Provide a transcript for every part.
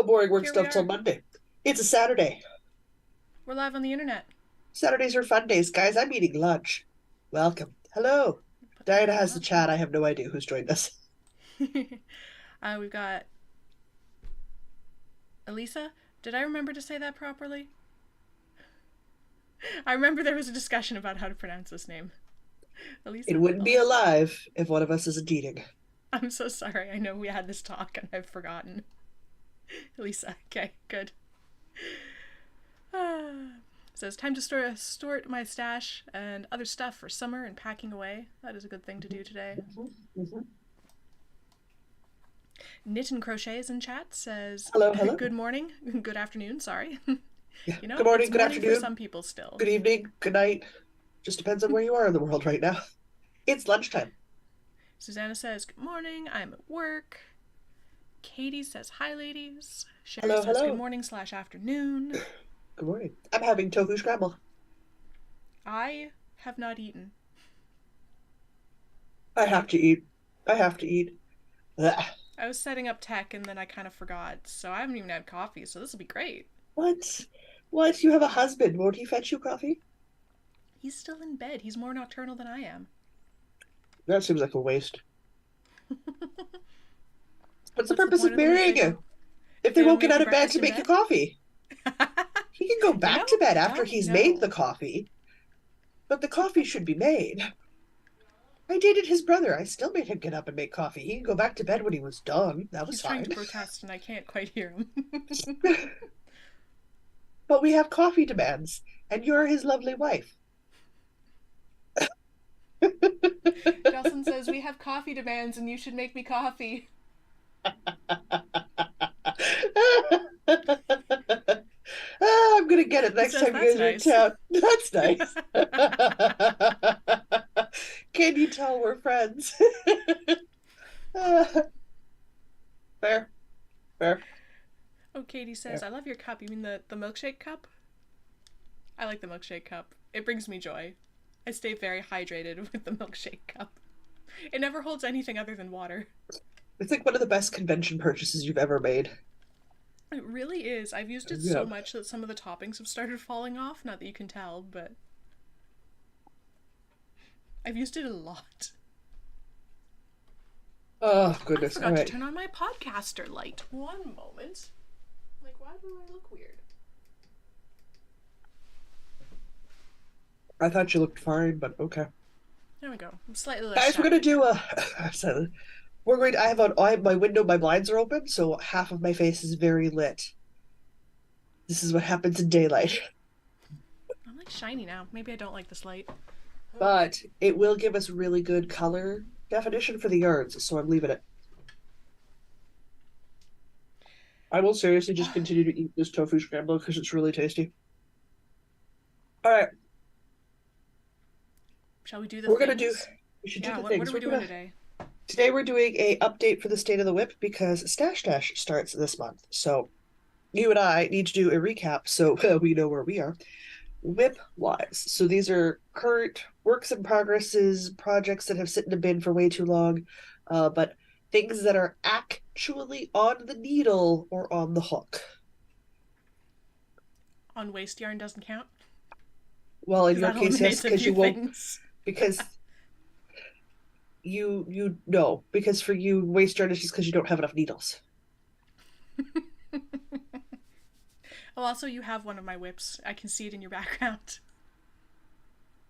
No boring work Here we stuff till are. Monday. It's a Saturday. We're live on the internet. Saturdays are fun days, guys. I'm eating lunch. Welcome. Hello. Put that Diana down. has the chat. I have no idea who's joined us. We've got Elisa. Did I remember to say that properly? I remember there was a discussion about how to pronounce this name. It Elisa? wouldn't be Elisa? alive if one of us isn't eating. I'm so sorry. I know we had this talk and I've forgotten. Elisa. Okay, good. So it's time to sort my stash and other stuff for summer and packing away. That is a good thing to do today. Knit and Crochet is in chat, says, Hello, hello. good morning, good afternoon, sorry. Yeah. You know, Good morning, it's good morning for afternoon, some people still. good evening, good night. Just depends on where you are in the world right now. It's lunchtime. Susanna says, good morning, I'm at work. Katie says, hi, ladies. Sherry Hello, says, good hello. morning / afternoon. Good morning. I'm having tofu scramble. I have not eaten. I have to eat. I have to eat. Ugh. I was setting up tech and then I kind of forgot, so I haven't even had coffee, so this will be great. What? What? You have a husband. Won't he fetch you coffee? He's still in bed. He's more nocturnal than I am. That seems like a waste. What's the What's the purpose point of of them if marrying they don't you if if they they don't won't get make out you of bed breakfast to in make you bed? coffee? He can go You back to know, bed after don't he's made the know. coffee, but the coffee should be made. I dated his brother. I still made him get up and make coffee. He could go back to bed when he was done. That was He's trying to fine. protest and I can't quite hear him. But we have coffee demands, and you're his lovely wife. Jocelyn says, we have coffee demands and you should make me coffee. I'm gonna get it He next says, time you that's guys are in nice. town. That's nice. Can you tell we're friends? Fair, fair, Oh, Katie says, fair. I love your cup. You mean the milkshake cup? I like the milkshake cup. It brings me joy. I stay very hydrated with the milkshake cup. It never holds anything other than water. It's like one of the best convention purchases you've ever made. It really is. I've used it Yeah. so much that some of the toppings have started falling off. Not that you can tell, but I've used it a lot. Oh, I goodness. All forgot to right. turn on my podcaster light. One moment. Like, why do I look weird? I thought you looked fine, but okay. There we go. I'm slightly less Guys, we're gonna shouty do now. a. So we're going. I have my window. My blinds are open, so half of my face is very lit. This is what happens in daylight, I'm like shiny now. Maybe I don't like this light. but it will give us really good color definition for the yards. So I'm leaving it. I will seriously just continue to eat this tofu scramble because it's really tasty. All right, Shall we do the we're gonna do. things? We should do Yeah, the what things. are we We're doing gonna today? Today we're doing a update for the state of the WIP because Stash Dash starts this month. So you and I need to do a recap so we know where we are WIP wise. So these are current works in progresses, projects that have sit in a bin for way too long, but things that are actually on the needle or on the hook. On waste yarn doesn't count? Well, in Because your that case, yes, eliminates a because few you won't things. because you know because for you waste yarn is just because you don't have enough needles. Oh, also, you have one of my whips. I can see it in your background.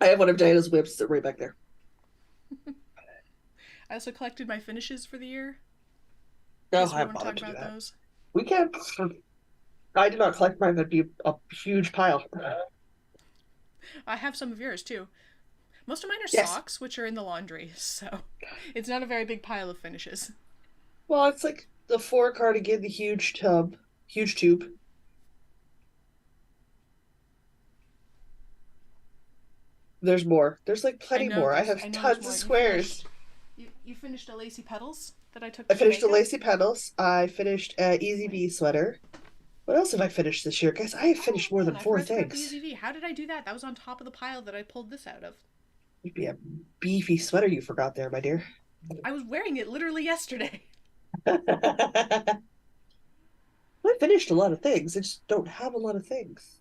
I have one of Diana's whips that right back there. I also collected my finishes for the year. In No, case I we haven't want to talk bothered to do about that. those. We can. I did not collect mine. That'd be a huge pile. I have some of yours too. Most of mine are Yes. socks, which are in the laundry, so it's not a very big pile of finishes. Well, it's like the four cardigan, the huge tub, huge tube. There's more. There's like plenty more. I have I know there's tons of more. squares. You finished a lacy petals that I took I to finished the Jamaica. lacy petals. I finished a Easy Bee sweater. What else have I finished this year? Guys, I have Oh finished more man, than I four forgot to grab the things. UZV. How did I do that? That was on top of the pile that I pulled this out of. It'd be a beefy sweater you forgot there, my dear. I was wearing it literally yesterday. I finished a lot of things. I just don't have a lot of things.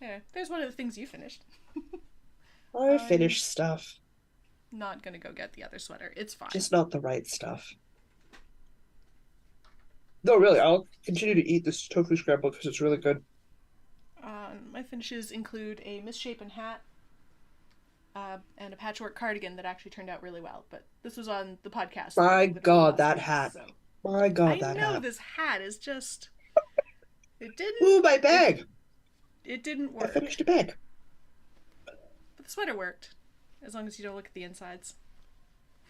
Yeah, there's one of the things you finished. I I'm finished stuff, not gonna go get the other sweater. It's fine. just not the right stuff. No, really, I'll continue to eat this tofu scramble because it's really good. My finishes include a misshapen hat and a patchwork cardigan that actually turned out really well. But this was on the podcast like My literally God, last that week, hat. so My God, I that know hat. this hat is just it didn't Ooh, my it bag. it didn't I work. finished a bag. But the sweater worked. As long as you don't look at the insides.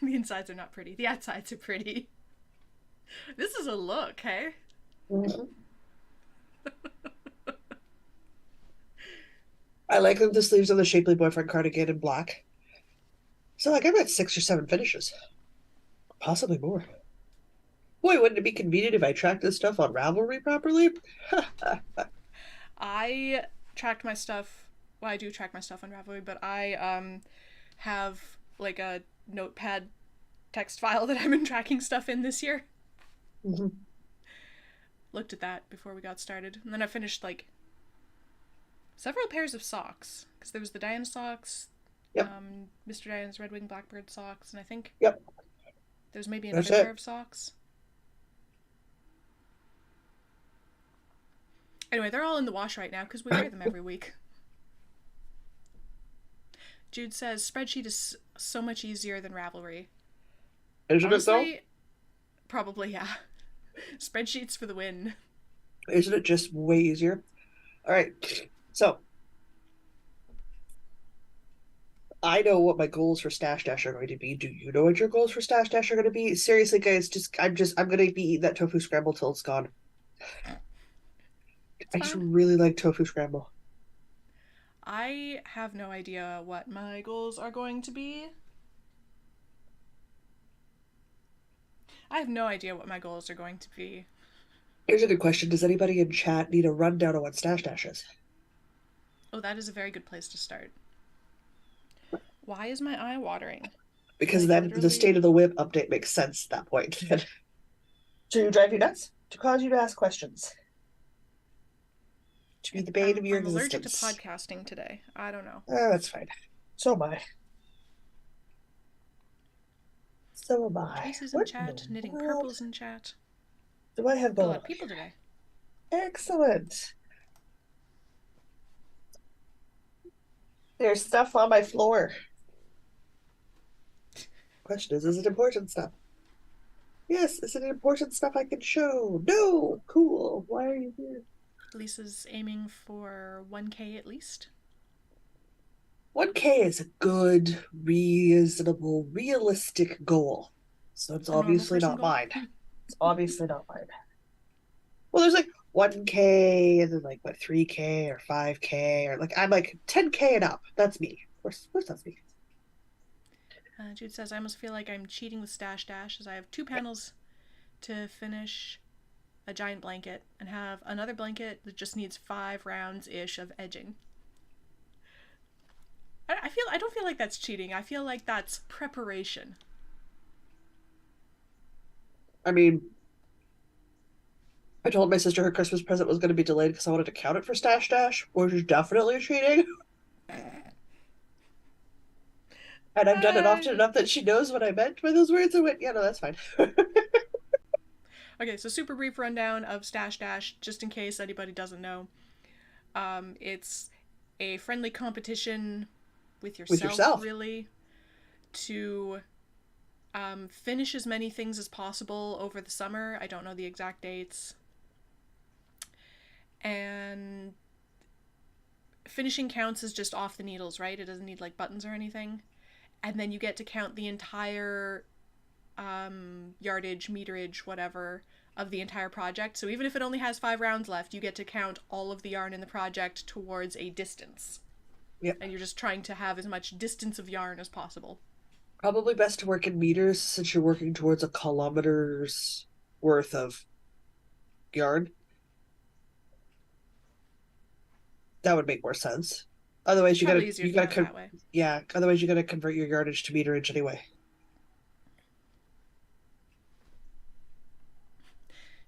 The insides are not pretty. The outsides are pretty. This is a look, hey? Mhm. I like the sleeves of the Shapely Boyfriend cardigan in black. So, like, I've got 6 or 7 finishes, possibly more. Boy, wouldn't it be convenient if I tracked this stuff on Ravelry properly? I tracked my stuff. Well, I do track my stuff on Ravelry, but I have like a notepad text file that I've been tracking stuff in this year. Mhm. Looked at that before we got started, and then I finished like several pairs of socks because there was the Diana socks, Yep, Mr. Diana's Red Wing Blackbird socks, and I think yep, there's maybe that's another pair it. of socks. Anyway, they're all in the wash right now because we wear them every week. Jude says spreadsheet is so much easier than Ravelry. Isn't it though? Honestly, probably yeah. Spreadsheets for the win. Isn't it just way easier? All right, so I know what my goals for Stash Dash are going to be. Do you know what your goals for Stash Dash are going to be? Seriously, guys, I'm going to be eating that tofu scramble till it's gone. It's I just fine. really like tofu scramble. I have no idea what my goals are going to be. I have no idea what my goals are going to be. Here's a good question. Does anybody in chat need a rundown of what Stash Dash is? Oh, that is a very good place to start. Why is my eye watering? Because Like, then the state literally. of the whip update makes sense at that point. To drive you nuts, to cause you to ask questions, to be the bane I'm, of your I'm allergic to existence. podcasting today. I don't know. That's fine. So am I. So am I. Tracy's in What in the chat, knitting world purples in chat. do I have Got a going lot of on people today. here? Excellent. There's stuff on my floor. Question is it important stuff? Yes, is it important stuff I can show? No. Cool. Why are you here? Lisa's aiming for 1K at least. 1K is a good, reasonable, realistic goal. So it's A normal obviously person not goal. mine. It's obviously not mine. Well, there's like 1K and then like what 3K or 5K or like I'm like 10K and up. That's me. Of course that's me. Jude says, I almost feel like I'm cheating with Stash Dash as I have 2 panels to finish a giant blanket and have another blanket that just needs 5 rounds ish of edging. I don't feel like that's cheating. I feel like that's preparation. I mean, I told my sister her Christmas present was going to be delayed because I wanted to count it for Stash Dash, which is definitely cheating. And I've done it Uh, often enough that she knows what I meant by those words. I went, yeah, no, that's fine. okay, so super brief rundown of Stash Dash, just in case anybody doesn't know. It's a friendly competition with With yourself, yourself. really, to finish as many things as possible over the summer. I don't know the exact dates. And finishing counts as just off the needles, right? It doesn't need like buttons or anything. And then you get to count the entire yardage, meterage, whatever, of the entire project. So even if it only has 5 rounds left, you get to count all of the yarn in the project towards a distance. Yep. And you're just trying to have as much distance of yarn as possible. Probably best to work in meters since you're working towards a kilometer's worth of yarn. That would make more sense. Otherwise, Probably easier to count that way. yeah. Otherwise, you gotta convert your yardage to meterage anyway.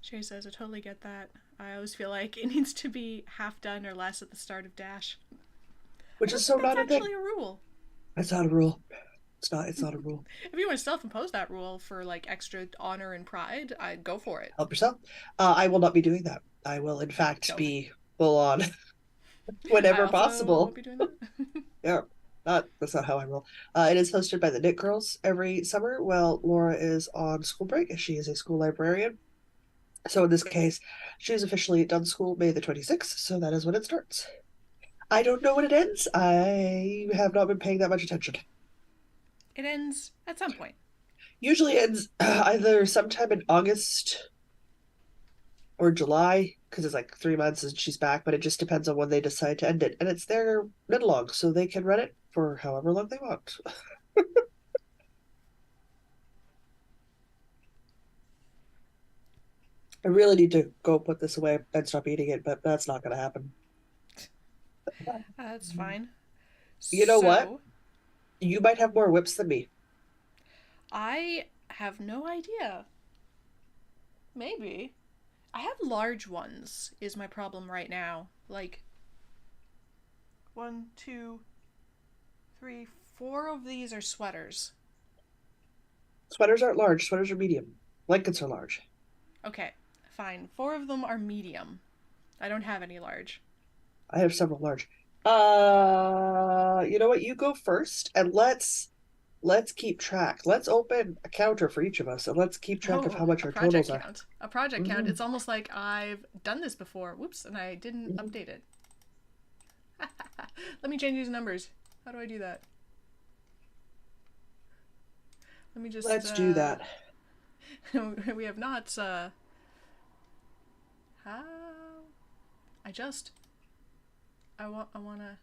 Sherry says, I totally get that. I always feel like it needs to be half done or less at the start of dash. I Which don't is think so that's not a thing. actually a rule. It's not a rule. It's not a rule. If you want to self-impose that rule for like extra honor and pride, I'd go for it. Help yourself. I will not be doing that. I will, in fact, Don't. be full on I whenever also won't possible. be doing that. Yeah, that's not how I roll. It is hosted by the Knit Girls every summer. While Laura is on school break, as she is a school librarian. So in this case, she is officially done school May the 26th. So that is when it starts. I don't know when it ends. I have not been paying that much attention. It ends at some point. Usually ends either sometime in August or July because it's like 3 months and she's back, but it just depends on when they decide to end it. And it's their knit along, so they can run it for however long they want. I really need to go put this away and stop eating it, but that's not going to happen. That's fine. You know what? So, You might have more whips than me. I have no idea. Maybe. I have large ones, is my problem right now. Like, one, two, three, four of these are sweaters. Sweaters aren't large, sweaters are medium. Blankets are large. Okay, fine. Four of them are medium. I don't have any large. I have several large. You know what? You go first and let's keep track. Let's open a counter for each of us and let's keep track of Oh, how much a our project totals are. count. A project count. Mhm. It's almost like I've done this before. Whoops, and I didn't Mhm. update it. Let me change these numbers. How do I do that? Let me just, Let's do that. we have not, how? I just, I wanna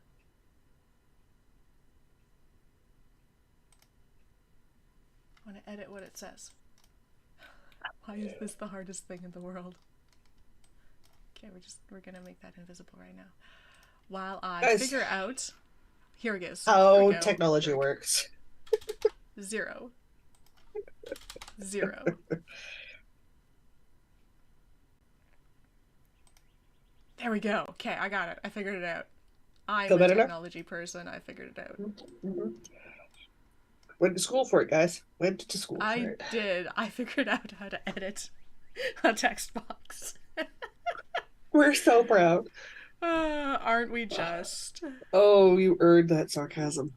edit what it says. Why is this the hardest thing in the world? Okay, we're gonna make that invisible right now. While I Guys, figure out, here it is. Here we how go. technology works. Zero. Zero. There we go. Okay, I got it. I figured it out. I'm Feel a better now? technology person. I figured it out. Mm-hmm. Went to school for it, guys. Went to school for I it. did. I figured out how to edit a text box. We're so proud. Aren't we just? Oh, you earned that sarcasm.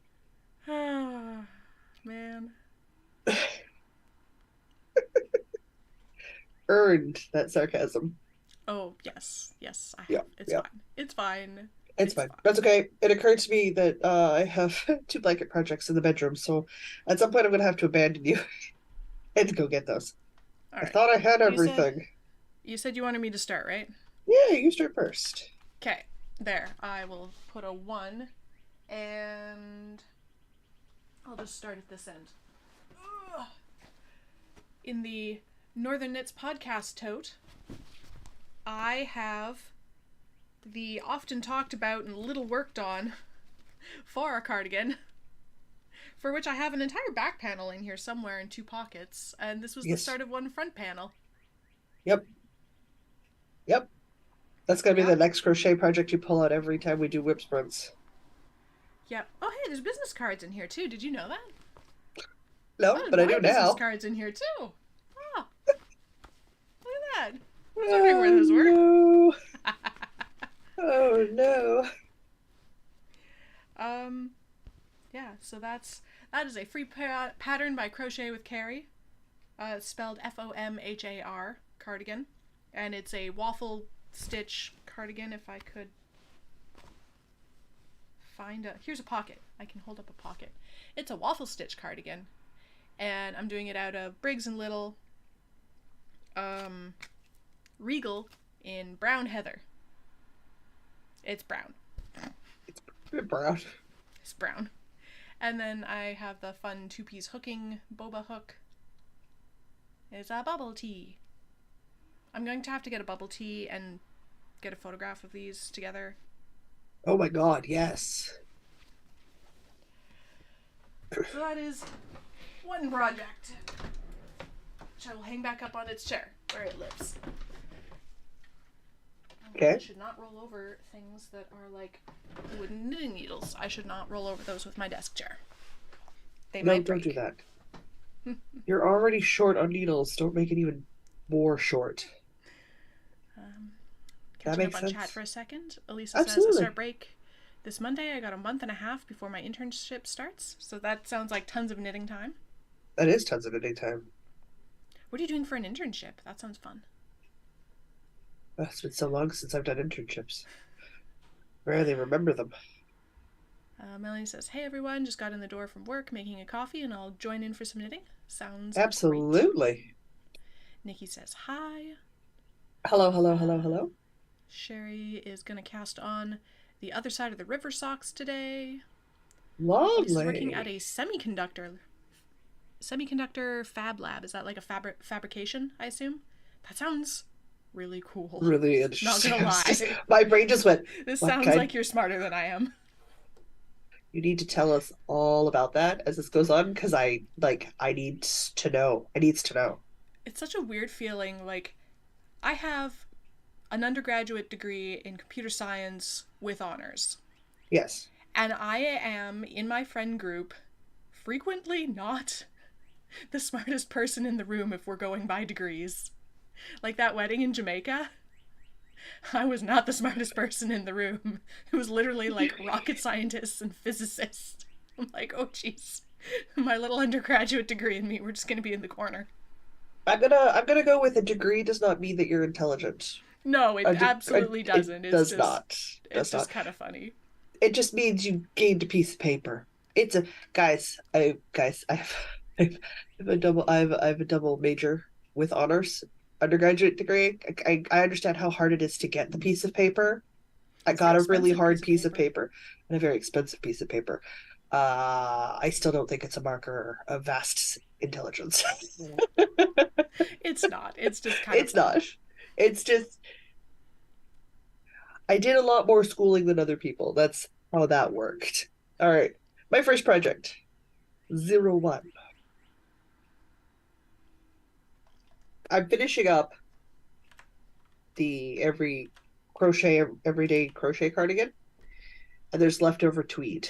Man. Earned that sarcasm. Oh, yes. Yes, I Yeah, have. It's yeah. fine. It's fine. It's It's fine. fine. That's okay. It occurred to me that I have two blanket projects in the bedroom, so at some point I'm going to have to abandon you and go get those. All I right. thought I had You said everything. you said you wanted me to start, right? Yeah, you start first. Okay. There. I will put a 1 and I'll just start at this end. Ugh. In the Northern Knits podcast tote, I have the often talked about and little worked on Farah cardigan, for which I have an entire back panel in here somewhere in 2 pockets, and this was the Yes. start of one front panel. Yep. Yep. That's going to be Yeah. the next crochet project you pull out every time we do whip sprints. Yep. Oh, hey, there's business cards in here too. Did you know that? Oh, No, there's but I my do business now. cards in here too. Oh, look at that. I was wondering where Oh, those were. no. Oh, no. um, yeah. So that is a free pattern by Crochet with Carrie. It's spelled FOMHAR cardigan, and it's a waffle stitch cardigan. If I could find a here's a pocket. I can hold up a pocket. It's a waffle stitch cardigan, and I'm doing it out of Briggs and Little, Regal in brown heather. It's brown. It's brown. It's brown. And then I have the fun 2-piece hooking boba hook. It's a bubble tea. I'm going to have to get a bubble tea and get a photograph of these together. Oh my God, yes. So that is one project, which I will hang back up on its chair where it lives. I Okay. should not roll over things that are like wooden knitting needles. I should not roll over those with my desk chair. They No, might don't do break. that. You're already short on needles. Don't make it even more short. Um, That Catching up makes on chat for sense. a second, Elisa says, I start Absolutely. break this Monday. I got a month and a half before my internship starts. So that sounds like tons of knitting time. That is tons of knitting time. What are you doing for an internship? That sounds fun. It's been so long since I've done internships. Rarely remember them. Melanie says, hey everyone, just got in the door from work making a coffee and I'll join in for some knitting. Sounds great. Absolutely. Nikki says, hi. Hello, hello, hello, Uh, hello. Sherry is going to cast on the other side of the river socks today. Elisa's working at Lovely. a semiconductor fab lab. Is that like a fabrication, I assume? That sounds really cool. Really Not interesting. gonna lie. My brain just went, This what sounds kind? like you're smarter than I am. You need to tell us all about that as this goes on because I need to know. I needs to know. It's such a weird feeling. Like, I have an undergraduate degree in computer science with honors. Yes. And I am, in my friend group, frequently not the smartest person in the room if we're going by degrees. Like that wedding in Jamaica, I was not the smartest person in the room. It was literally like rocket scientists and physicists. I'm like, oh jeez. My little undergraduate degree and me, we're just gonna be in the corner. I'm gonna go with a degree does not mean that you're intelligent. No, it absolutely It doesn't. does not. It's Does just not. kind of funny. It just means you gained a piece of paper. It's a guys. I have a double major with honors undergraduate degree. I understand how hard it is to get the piece of paper. I It's an got a really expensive hard piece of piece of paper. paper and a very expensive piece of paper. I still don't think it's a marker of vast intelligence. It's not. It's just kind of It's fun. not. It's just I did a lot more schooling than other people. That's how that worked. All right. My first project, 01. I'm finishing up the everyday crochet cardigan, and there's leftover tweed.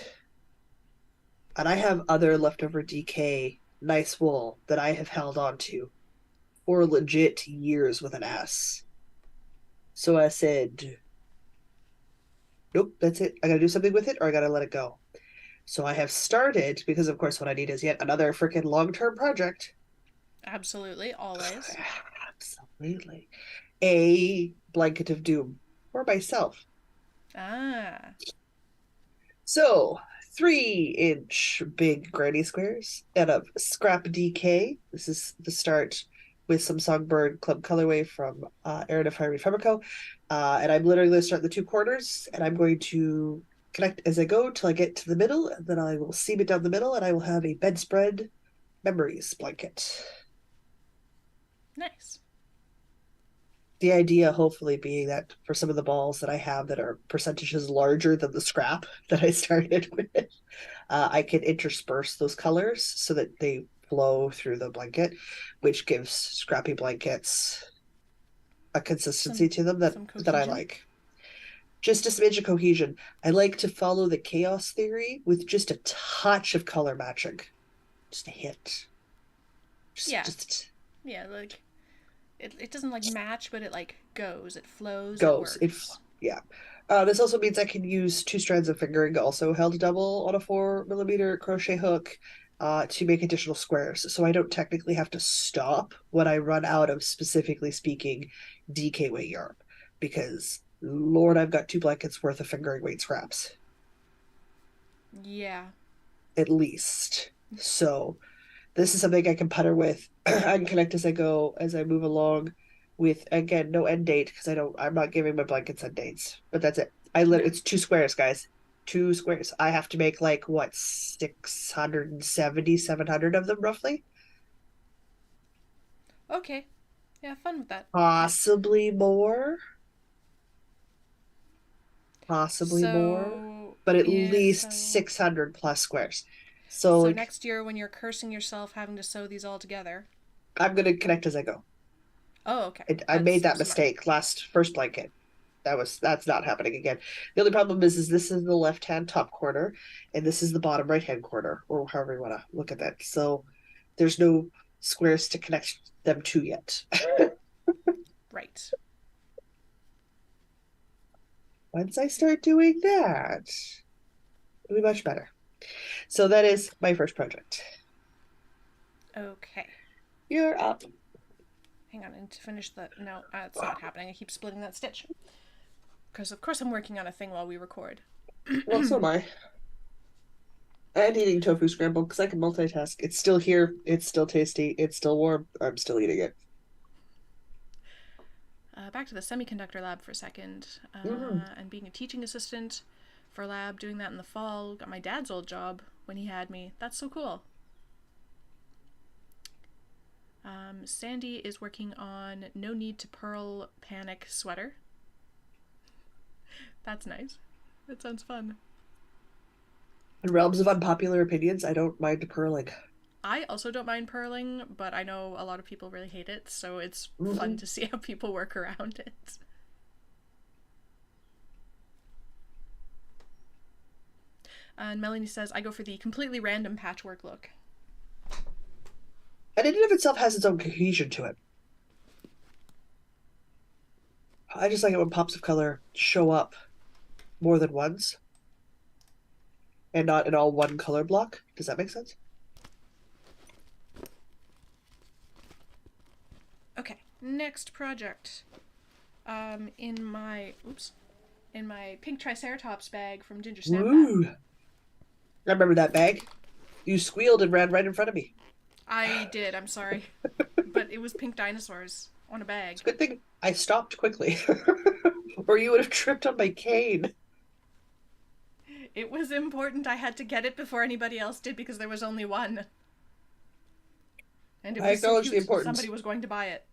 And I have other leftover DK nice wool that I have held on to for legit years with an S. So I said, nope, that's it. I gotta do something with it or I gotta let it go. So I have started, because of course what I need is yet another freaking long-term project. Absolutely, always. Absolutely. A blanket of doom for myself. Ah, So 3-inch big granny squares and a scrap DK. This is the start with some Songbird Club colorway from Erin of Fiery Fabrico. And I'm literally going to start the two corners and I'm going to connect as I go till I get to the middle. And then I will seam it down the middle and I will have a bedspread memories blanket. nice. The idea hopefully being that for some of the balls that I have that are percentages larger than the scrap that I started with, I can intersperse those colors so that they flow through the blanket, which gives scrappy blankets a consistency Some to them some that I cohesion. like. Just a smidge of cohesion. I like to follow the chaos theory with just a touch of color matching, just a hint, just Yeah, just yeah. Like it doesn't like match, but it like goes. It flows. It goes. works. Yeah. This also means I can use two strands of fingering, also held double on a 4 millimeter crochet hook, to make additional squares. So I don't technically have to stop when I run out of, specifically speaking, DK weight yarn, because Lord, I've got 2 blankets worth of fingering weight scraps Yeah. at least. So this is something I can putter with. I can connect as I go, as I move along, with again no end date because I'm not giving my blankets end dates. But that's it. Yeah. It's 2 squares, guys. 2 squares. I have to make like what 670, 700 of them roughly, Okay. Yeah, fun with that. possibly more, possibly more, So but at yeah. least So 600 plus squares. So so like next year when you're cursing yourself having to sew these all together. I'm gonna connect as I go. Oh, okay. I made That's that smart. mistake last first blanket. that's not happening again. The only problem is this is the left-hand top corner, and this is the bottom right-hand corner, or however you want to look at that. So there's no squares to connect them to yet. Right. Once I start doing that, it'll be much better. So that is my first project. Okay. You're up. Hang on, I need to finish the. No, it's not happening. I keep splitting that stitch. Because, of course, I'm working on a thing while we record. Well, so am I. And eating tofu scramble because I can multitask. It's still here. It's still tasty. It's still warm. I'm still eating it. Back to the semiconductor lab for a second. Mm. And being a teaching assistant for a lab, doing that in the fall. Got my dad's old job when he had me. That's so cool. Sandy is working on No Need to Purl Panic sweater. That's nice. That sounds fun. In realms of unpopular opinions, I don't mind purling. I also don't mind purling, but I know a lot of people really hate it, so it's fun Mm-hmm. to see how people work around it. And Melanie says, I go for the completely random patchwork look. And it in of itself has its own cohesion to it. I just like it when pops of color show up more than once and not in all one color block. Does that make sense? Okay, next project. In my pink Triceratops bag from Ginger Snap Bat. Woo! I remember that bag. You squealed and ran right in front of me. I did, I'm sorry. But it was pink dinosaurs on a bag. It's a good thing I stopped quickly, or you would have tripped on my cane. It was important I had to get it before anybody else did because there was only one. And it I was so acknowledge the cute, importance. somebody was going to buy it.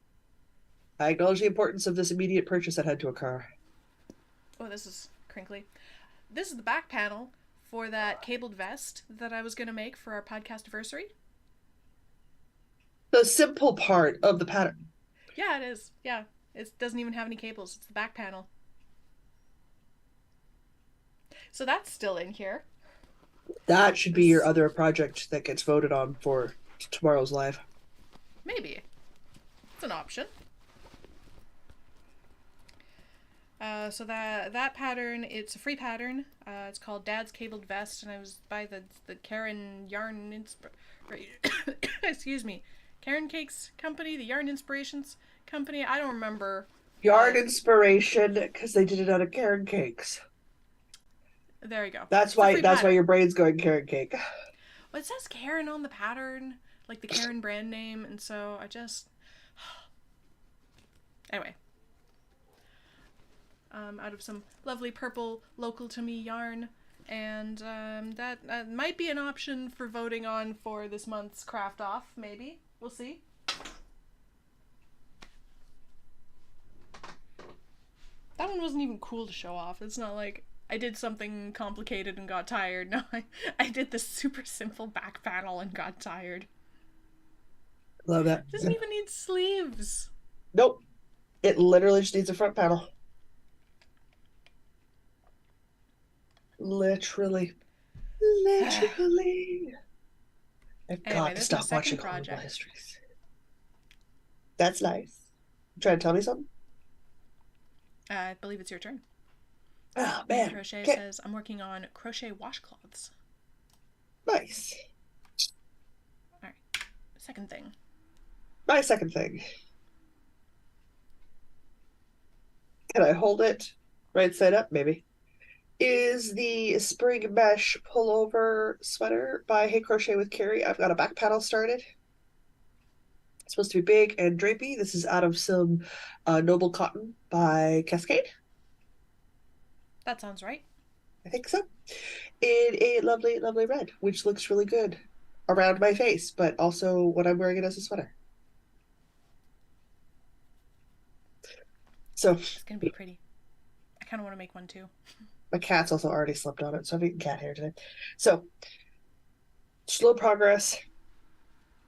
I acknowledge the importance of this immediate purchase that had to occur. Oh, this is crinkly. This is the back panel for that cabled vest that I was going to make for our podcast anniversary. The simple part of the pattern. Yeah, it is. Yeah. It doesn't even have any cables. It's the back panel. So that's still in here. That should be your other project that gets voted on for tomorrow's live. Maybe. It's an option. So that pattern, it's a free pattern. It's called Dad's Cabled Vest, and I was by the Karen Yarn excuse me, Karen Cakes Company, the Yarn Inspirations Company. I don't remember. Yarn Inspiration, because they did it out of Karen cakes. There you go. That's why your brain's going Karen cake. Well, it says Karen on the pattern, like the Karen brand name, and so I just anyway. Out of some lovely purple local to me yarn, and that might be an option for voting on for this month's craft off. Maybe we'll see. That one wasn't even cool to show off. It's not like I did something complicated and got tired. No, I did this super simple back panel and got tired. Love that. It doesn't even need sleeves. Nope. It literally just needs a front panel. Literally. I've got to stop watching Horrible Histories. That's nice. You trying to tell me something? I believe it's your turn. Oh, man. Crochet says, I'm working on crochet washcloths. Nice. Alright. Second thing. My second thing. Can I hold it right side up? Maybe. Is the spring mesh pullover sweater by Hey Crochet with Carrie. I've got a back panel started. It's supposed to be big and drapey. This is out of some Noble Cotton by Cascade. That sounds right. I think so. In a lovely, lovely red, which looks really good around my face, but also when I'm wearing it as a sweater. So it's gonna be pretty. I kind of want to make one too. My cat's also already slept on it, so I've eaten cat hair today. So slow progress,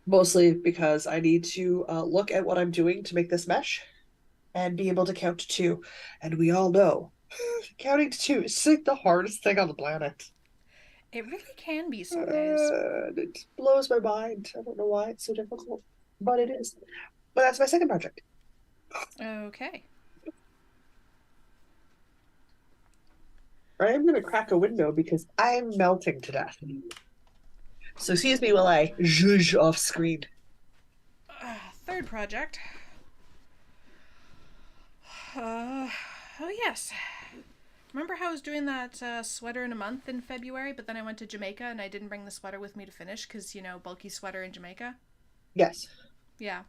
mostly because I need to look at what I'm doing to make this mesh and be able to count to two. And we all know counting to two is like the hardest thing on the planet. It really can be some days. It blows my mind. I don't know why it's so difficult, but it is. But that's my second project. Okay. I'm going to crack a window because I'm melting to death. So excuse me while I zhuzh off screen. Third project. Uh, oh, yes. Remember how I was doing that sweater in a month in February, but then I went to Jamaica and I didn't bring the sweater with me to finish because, bulky sweater in Jamaica? Yes. Yeah.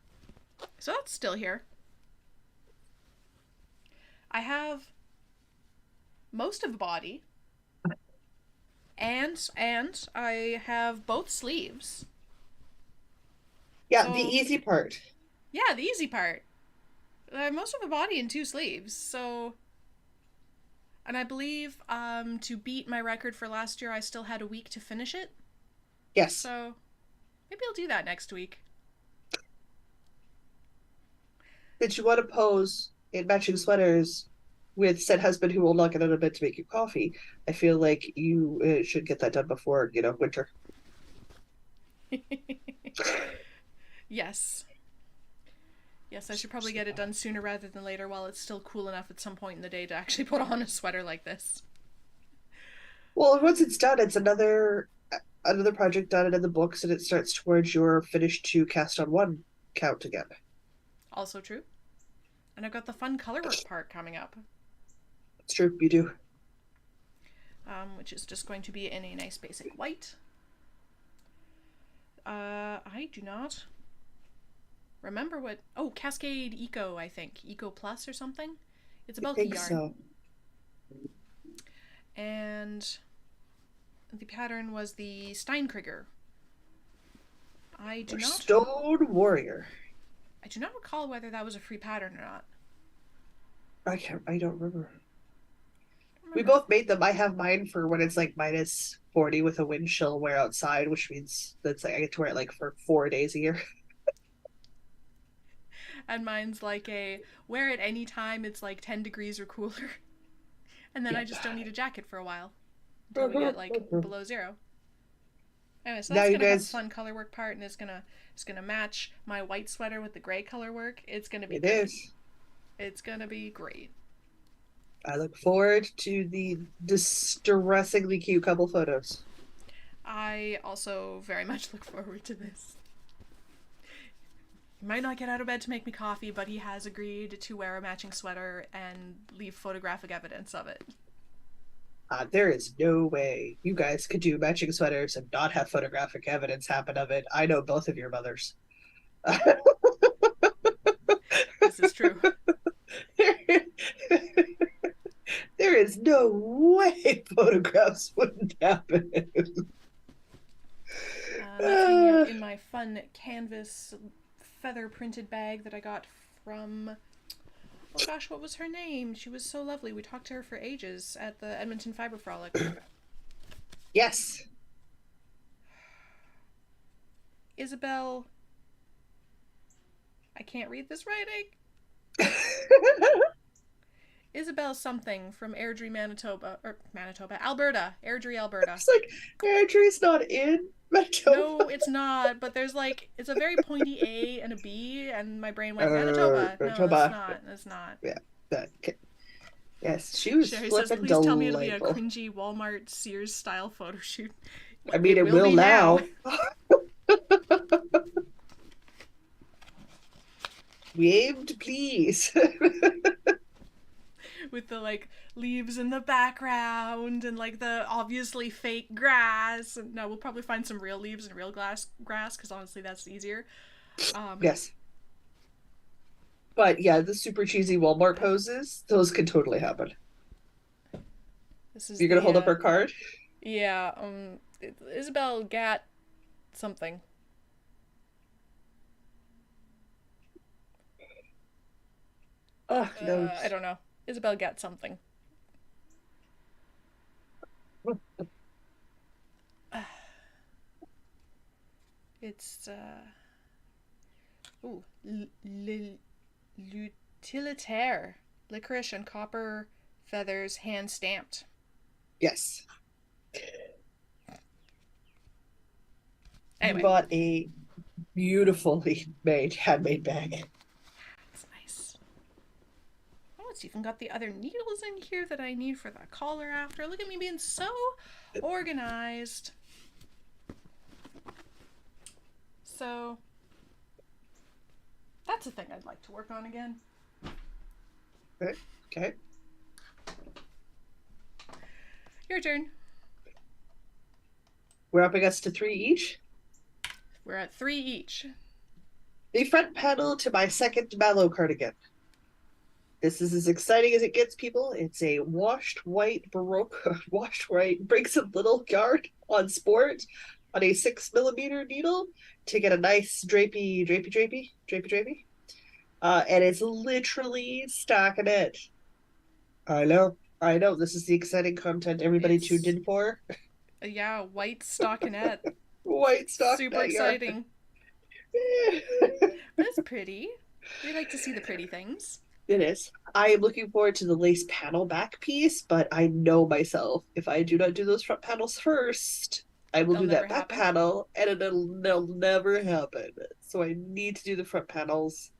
So that's still here. I have most of the body, and I have both sleeves. Yeah, the So, easy part. yeah, the easy part. Most of the body in two sleeves. So, and I believe to beat my record for last year, I still had a week to finish it. Yes. So maybe I'll do that next week. Did you want to pose in matching sweaters with said husband who will not get out of bed to make you coffee? I feel like you should get that done before, winter. Yes. Yes, I should probably get it done sooner rather than later while it's still cool enough at some point in the day to actually put on a sweater like this. Well, once it's done, it's another project done and in the books, and it starts towards your finished to cast on one count again. Also true. And I've got the fun colorwork part coming up, It's true, you do. which is just going to be in a nice basic white. I do not remember what. Oh, Cascade Eco, I think. Eco Plus or something. It's a I bulky think yarn. so. And the pattern was the Steinkrieger. I do Or not. Stone Warrior. I do not recall whether that was a free pattern or not. I don't remember. I don't We remember. both made them. I have mine for when it's like -40 with a wind chill wear outside, which means that's like I get to wear it like for 4 days a year. And mine's like a wear it any time it's like 10 degrees or cooler. And then I Yep. just don't need a jacket for a while until we get like below zero. Anyway, so Now that's you gonna have a guys, fun color work part, and it's gonna match my white sweater with the gray color work. It's gonna be it great. is. It's gonna be great. I look forward to the distressingly cute couple photos. I also very much look forward to this. He might not get out of bed to make me coffee, but he has agreed to wear a matching sweater and leave photographic evidence of it. There is no way you guys could do matching sweaters and not have photographic evidence happen of it. I know both of your mothers. This is true. There is no way photographs wouldn't happen. That's hanging up Uh, in my fun canvas feather printed bag that I got from. Oh gosh, what was her name? She was so lovely. We talked to her for ages at the Edmonton Fiber Frolic. yes. Isabel. I can't read this writing. Isabel something from Airdrie, Alberta. Airdrie, Alberta. It's like Airdrie's not in No, Manitoba. it's not, but there's like, it's a very pointy A and a B, and my brain went, Manitoba. No, it's Manitoba. not. It's not. Yeah. That, yes, she was Sherry says, flipping please tell me it'll be a delightful. cringy Walmart Sears style photo shoot. I mean, It it will will be now. now. We aim to please. With the like leaves in the background and like the obviously fake grass. And no, we'll probably find some real leaves and real grass because honestly that's easier. Um, Yes. But yeah, the super cheesy Walmart poses, those can totally happen. this is You're gonna the hold up her card? yeah, Isabel Gat something. Oh, no. I don't know. Isabel Gat something. It's ooh, Utilitaire. Licorice and copper feathers hand stamped. Yes. You Anyway, bought a beautifully made handmade bag. it's nice. Oh, it's even got the other needles in here that I need for the collar after. Look at me being so organized. So, that's a thing I'd like to work on again. Okay. Okay. Your turn. We're up against a three each. We're at 3 each. The front panel to my second Mallow cardigan. This is as exciting as it gets, people. It's a washed white Baroque, washed white breaks of little yard on sport on a 6 millimeter needle to get a nice drapey. And it's literally stockinette. I know. This is the exciting content everybody tuned It's, in for. yeah, white stockinette. White Super stockinette yarn. exciting. That's pretty. We like to see the pretty things. It is. I am looking forward to the lace panel back piece, but I know myself. If I do not do those front panels first, I will They'll do never that back happen. panel, and it'll never happen. So I need to do the front panels,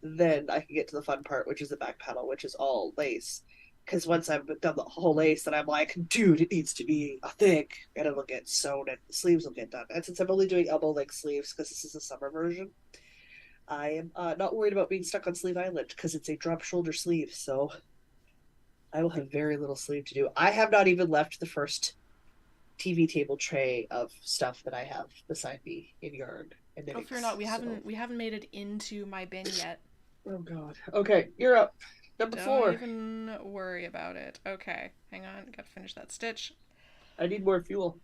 then I can get to the fun part, which is the back panel, which is all lace. Because once I've done the whole lace, then I'm like, dude, it needs to be a thick, and it'll get sewn, and the sleeves will get done. And since I'm only doing elbow length sleeves, because this is a summer version, I am not worried about being stuck on Sleeve Island because it's a drop shoulder sleeve, so I will have very little sleeve to do. I have not even left the first TV table tray of stuff that I have beside me in yarn and Oh, fear not. knittings. We So, haven't made it into my bin yet. oh god. Okay, you're up. Number Don't 4. even worry about it. Okay, hang on. Gotta finish that stitch. I need more fuel.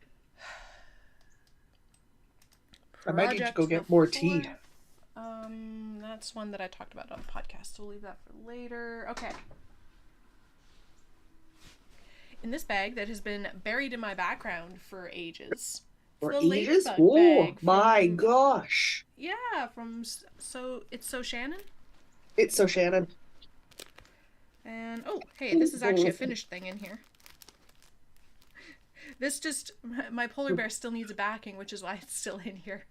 I might need to go Project get more tea. before. That's one that I talked about on the podcast, so we'll leave that for later. Okay. In this bag that has been buried in my background for ages, For the ages? ladybug Oh bag my from, gosh. yeah, from So It's So Shannon. It's so Shannon. And oh, hey, this is actually a finished thing in here. This just, my polar bear still needs a backing, which is why it's still in here.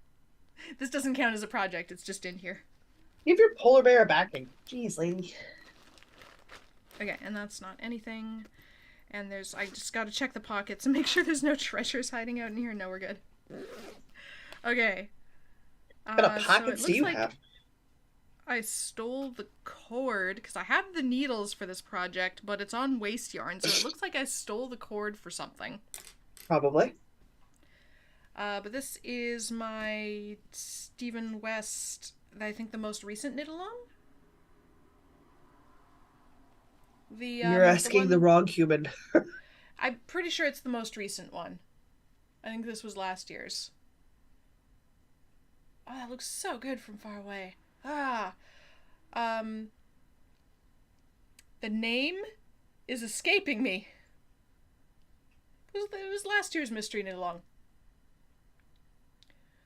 This doesn't count as a project, it's just in here. Give your polar bear a backing. Jeez, lady. Okay, and that's not anything. And I just gotta check the pockets and make sure there's no treasures hiding out in here. No, we're good. Okay. What kind of So it pockets do looks you like have? I stole the cord because I have the needles for this project, but it's on waste yarn, so it looks like I stole the cord for something. Probably. But this is my Stephen West, I think the most recent knit along. You're The asking the one, wrong human. I'm pretty sure it's the most recent one. I think this was last year's. Oh, that looks so good from far away. Ah, um, the name is escaping me. It was last year's mystery knit along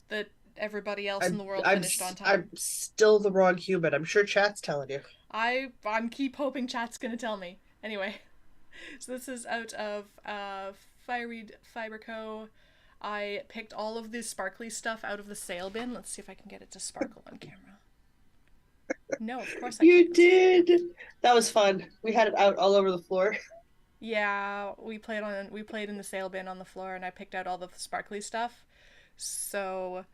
that everybody else in the world finished on time. I'm still the wrong human. I'm sure chat's telling you. I'm keep hoping chat's gonna tell me. Anyway, so this is out of Fireweed Fiber Co. I picked all of this sparkly stuff out of the sale bin. Let's see if I can get it to sparkle on camera. No, of course I You can't. did. That was fun. We had it out all over the floor. Yeah, we played in the sale bin on the floor, and I picked out all the sparkly stuff. So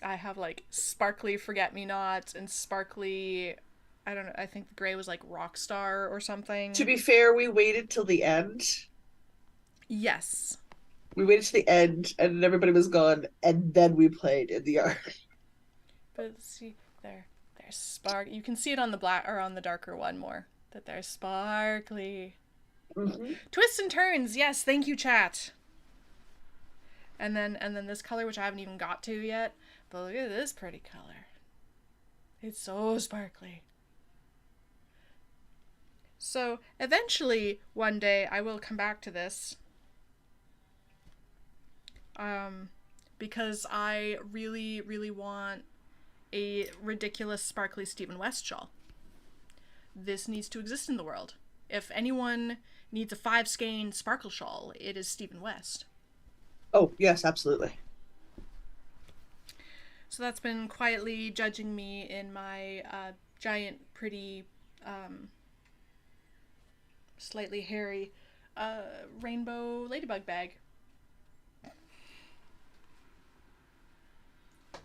I have like sparkly forget me nots and sparkly. I don't know. I think the gray was like Rockstar or To something. be fair, we waited till the end. Yes, We waited to the end, and everybody was gone, and then we played in the yard. but see there, there's spark. You can see it on the black or on the darker one more. That they're sparkly. Mm-hmm. Twists and turns. Yes, thank you, chat. And then this color, which I haven't even got to yet. But look at this pretty color. It's so sparkly. So eventually, one day, I will come back to this. Because I really, really want a ridiculous sparkly Stephen West shawl. this needs to exist in the world. If anyone needs a 5 skein sparkle shawl, it is Stephen West. Oh, yes, absolutely. So that's been quietly judging me in my giant, pretty, um, slightly hairy rainbow ladybug bag.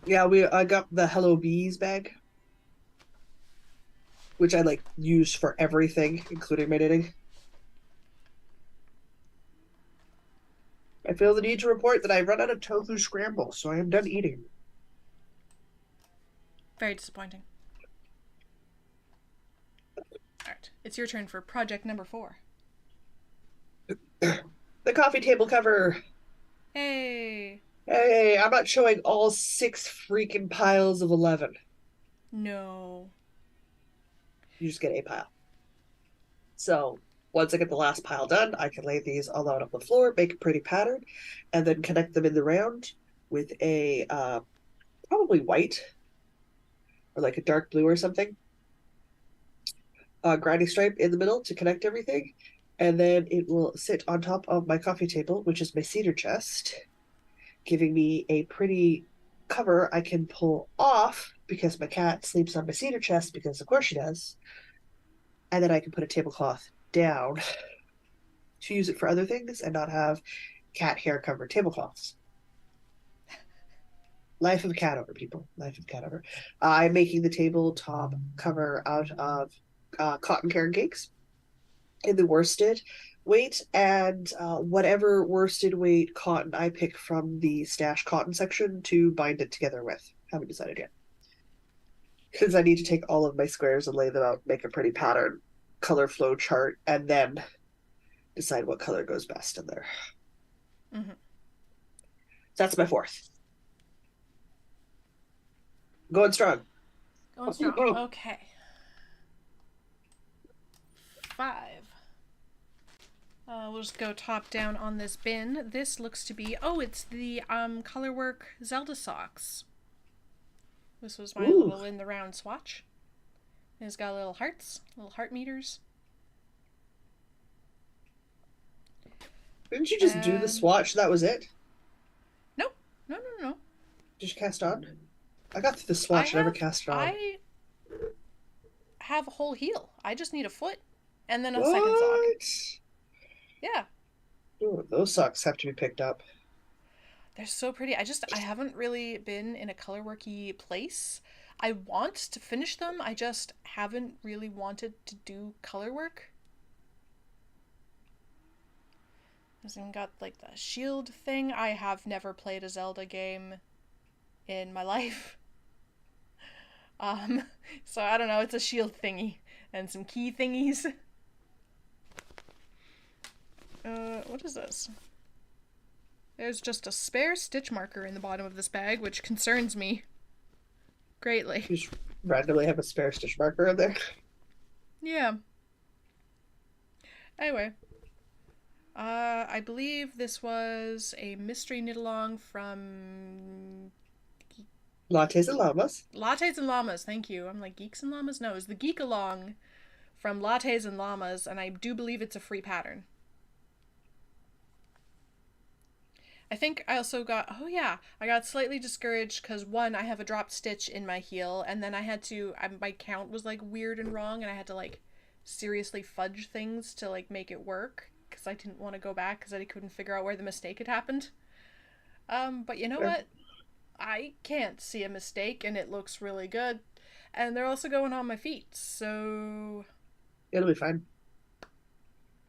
Yeah, I got the Hello Bees bag, which I like use for everything, including my knitting. I feel the need to report that I run out of tofu scramble, so I am done eating. Very disappointing. Alright, it's your turn for project number 4. The coffee table cover. Hey! Hey, I'm not showing all 6 freaking piles of 11. No. You just get a pile. So once I get the last pile done, I can lay these all out on the floor, make a pretty pattern, and then connect them in the round with a probably white or like a dark blue or something, grinding stripe in the middle to connect everything. And then it will sit on top of my coffee table, which is my cedar chest, giving me a pretty cover I can pull off because my cat sleeps on my cedar chest, because of course she does. And then I can put a tablecloth down to use it for other things and not have cat hair covered tablecloths. Life of a cat over, people. Life of a cat over. I'm making the tabletop cover out of cotton carrot cakes in the worsted weight, and whatever worsted weight cotton I pick from the stash cotton section to bind it together with. Haven't decided yet. Because I need to take all of my squares and lay them out, make a pretty pattern, color flow chart, and then decide what color goes best in there. Mm-hmm. That's my fourth. Going strong. Going strong. Okay. 5. We'll just go top down on this bin. This looks to be, oh, it's the Colorwork Zelda socks. This was my Ooh. little in the round swatch. It's got little hearts, little heart meters. Didn't you just do the swatch? That was it? Nope. No. Did you cast on? I got through the I swatch. I never cast it on. I have a whole heel. I just need a foot and then a What? second sock. Yeah. Ooh, those socks have to be picked up. They're so pretty. I haven't really been in a colorworky place. I want to finish them. I just haven't really wanted to do color work. This one got like the shield thing. I have never played a Zelda game in my life. Um, so I don't know, it's a shield thingy and some key thingies. What is this? There's just a spare stitch marker in the bottom of this bag, which concerns me greatly. You just randomly have a spare stitch marker in there. Yeah. Anyway, I believe this was a mystery knit along from Lattes and llamas. Lattes and Llamas. Thank you. I'm like Geeks and Llamas. No, it's the Geek Along from Lattes and Llamas, and I do believe it's a free pattern. I think I also got, oh yeah, I got slightly discouraged because one, I have a dropped stitch in my heel, and then I had to, my count was like weird and wrong, and I had to like seriously fudge things to like make it work because I didn't want to go back because I couldn't figure out where the mistake had happened. But you know what? I can't see a mistake, and it looks really good. And they're also going on my feet, so It'll be fine.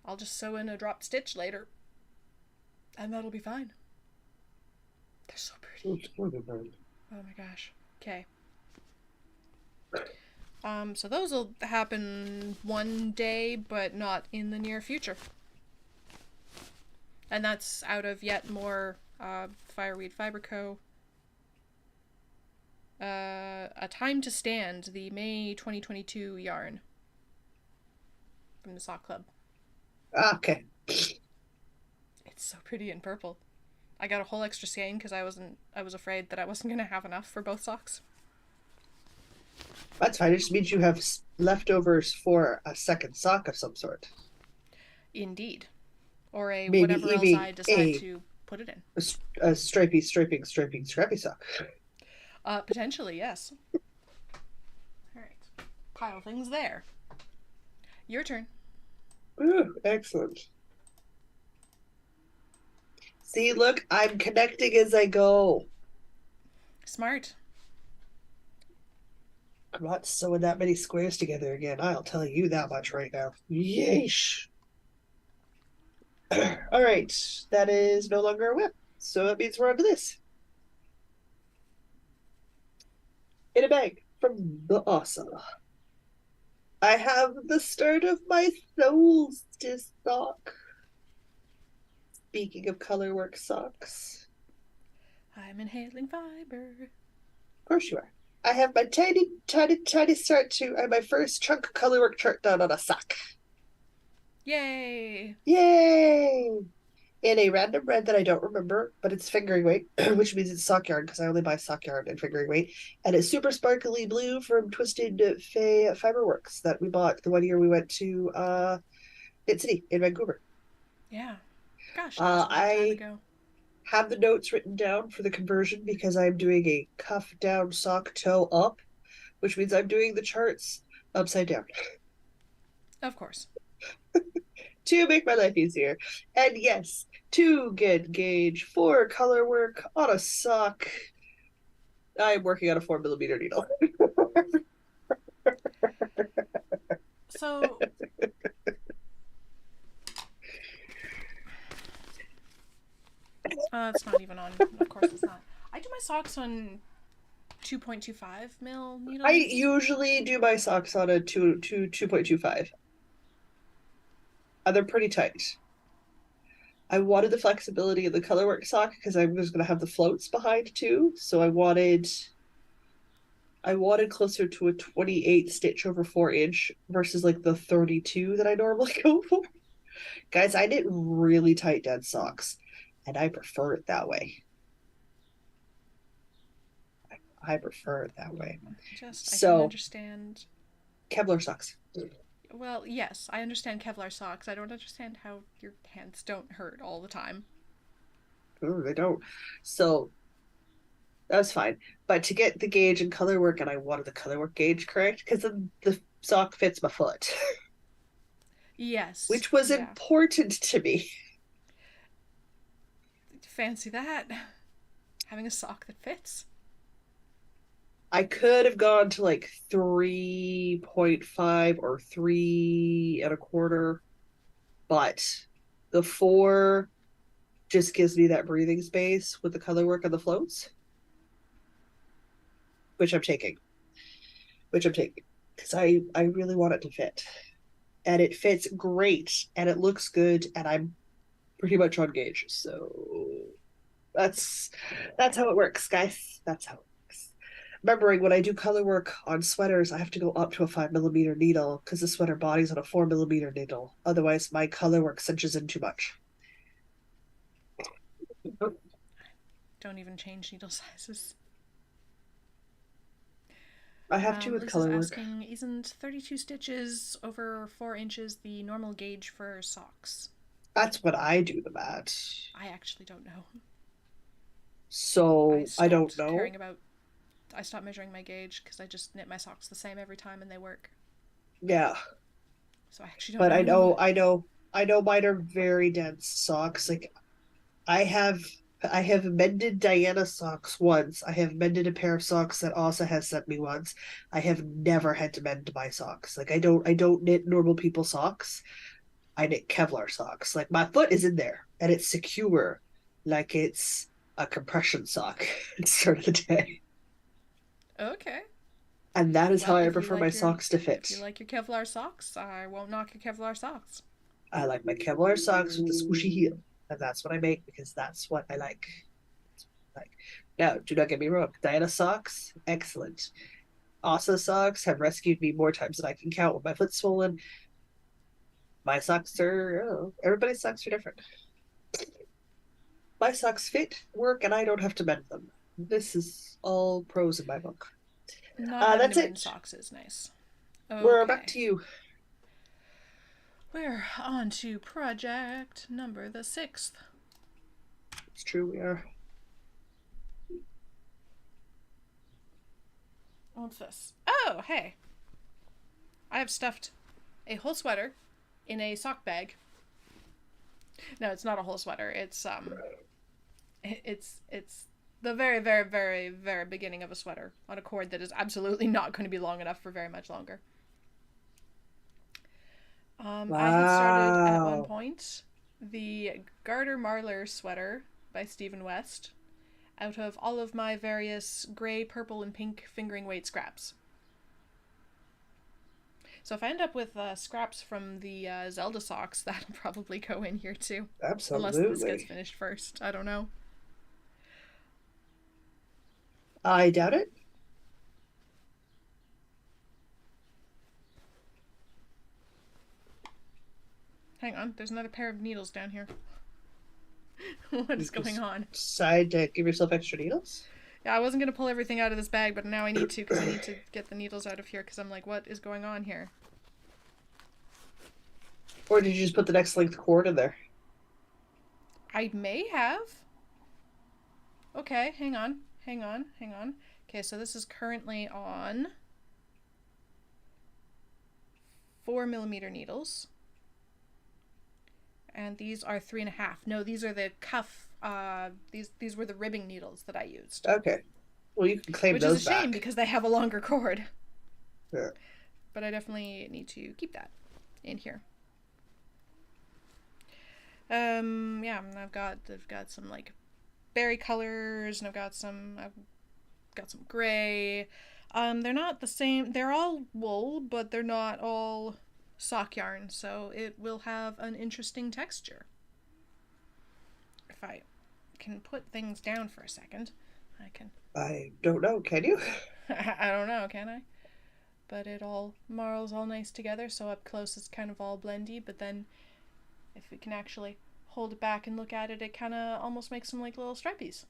I'll just sew in a dropped stitch later, and that'll be fine. They're so pretty. Oh my gosh. Okay. So those will happen one day, but not in the near future. And that's out of yet more Fireweed Fiber Co. A Time to Stand, the May 2022 yarn from the Sock Club. Okay. It's so pretty in purple. I got a whole extra skein because I was afraid that I wasn't gonna have enough for both socks. That's fine. It just means you have leftovers for a second sock of some sort. Indeed. Or a Maybe whatever else even I decide to put it in. a stripy, scrappy sock. Potentially, yes. All right. Pile things there. Your turn. Ooh, excellent. See, look, I'm connecting as I go. Smart. I'm not sewing that many squares together again. I'll tell you that much right now. Yeesh. All right, that is no longer a whip. So that means we're on to this. In a bag from the awesome. I have the start of my solstice sock. Speaking of colorwork socks, I'm inhaling fiber. of course you are. I have my tiny, tiny, tiny start to my first chunk of colorwork chart done on a sock. Yay! Yay! In a random red that I don't remember, but it's fingering weight, which means it's sock yarn because I only buy sock yarn and fingering weight. And it's super sparkly blue from Twisted Fae Fiberworks that we bought the one year we went to Knit City in Vancouver. Yeah. Gosh, that was a long time I ago. have the notes written down for the conversion because I'm doing a cuff down sock toe up, which means I'm doing the charts upside down Of course. to make my life easier. And yes, to get gauge for color work on a sock, I'm working on a 4 millimeter needle. So, it's not even on. Of course, it's not. I do my socks on 2.25 mil I needles. usually do my socks on a 2.25. They're pretty tight. I wanted the flexibility of the colorwork sock because I was going to have the floats behind too. So I wanted closer to a 28 stitch over 4 inch versus like the 32 that I normally go for. Guys, I knit really tight dead socks and I prefer it that way. I prefer it that way. I don't So, understand. Kevlar socks. Well, yes, I understand Kevlar socks. I don't understand how your hands don't hurt all the time. Ooh, they don't. So, that's fine. But to get the gauge and color work, and I wanted the color work gauge correct because the sock fits my foot, Yes, which was yeah. important to me. Fancy that. Having a sock that fits. I could have gone to like 3.5 or 3 and a quarter, but the four just gives me that breathing space with the color work on the floats, which I'm taking, because I really want it to fit. And it fits great and it looks good and I'm pretty much on gauge. So that's that's how it works, guys. That's how it works. Remembering when I do color work on sweaters, I have to go up to a 5 millimeter needle because the sweater body's on a 4 millimeter needle. Otherwise, my color work cinches in too much. Don't even change needle sizes. I have to with Lisa's color work. asking, isn't 32 stitches over 4 inches the normal gauge for socks? That's what I do them at. I actually don't know. I So I don't stopped know. caring about. I stopped measuring my gauge because I just knit my socks the same every time and they work. Yeah, So I actually don't but I know. know, I know, I know mine are very dense socks. Like I have I have mended Diana socks once. I have mended a pair of socks that Asa has sent me once. I have never had to mend my socks. Like I don't knit normal people socks. I knit Kevlar socks. Like my foot is in there and it's secure, like it's a compression sock at the start of the day. Okay. And that is how Well, I prefer my socks to if you fit. like your Kevlar socks, I won't knock your Kevlar socks. I like my Kevlar socks with the squishy heel. And that's what I make because that's what I like. Like now, do not get me wrong. Diana socks, excellent. Asa socks have rescued me more times than I can count with my foot swollen. My socks are, oh, everybody's socks are different. My socks fit, work, and I don't have to mend them. This is all pros in my book. Not having to That's mend it. socks is nice. We're back Okay. to you. We're on to project number the 6th. It's true, we are. What's this? Oh, hey. I have stuffed a whole sweater in a sock bag. No, it's not a whole sweater. It's the very, very, very, very beginning of a sweater on a cord that is absolutely not going to be long enough for very much longer. I had started at one Wow. point the Garter Marler sweater by Stephen West out of all of my various gray, purple, and pink fingering weight scraps. So if I end up with scraps from the Zelda socks, that'll probably go in here too. Unless this gets Absolutely. finished first. I don't know. I doubt it. Hang on, there's another pair of needles down here. What You is going just on? decide to give yourself extra needles? Yeah, I wasn't going to pull everything out of this bag, but now I need to because I need to get the needles out of here because I'm like, what is going on here? Or did you just put the next length cord in there? I may have. Okay, hang on. Hang on. Hang on. Okay, so this is currently on 4mm needles. And these are 3.5. No, these are the cuff. These were the ribbing needles that I used, Okay. Well, you can claim which is a those shame back. because they have a longer cord. Yeah. But I definitely need to keep that in here. Yeah, I've got some like berry colors, and I've got some gray. They're not the same. They're all wool, but they're not all sock yarn, so it will have an interesting texture. If I can put things down for a second, I can. I don't know, can you? I don't know, can I? But it all marls all nice together, so up close it's kind of all blendy, but then if we can actually hold it back and look at it, it kind of almost makes them like little stripies.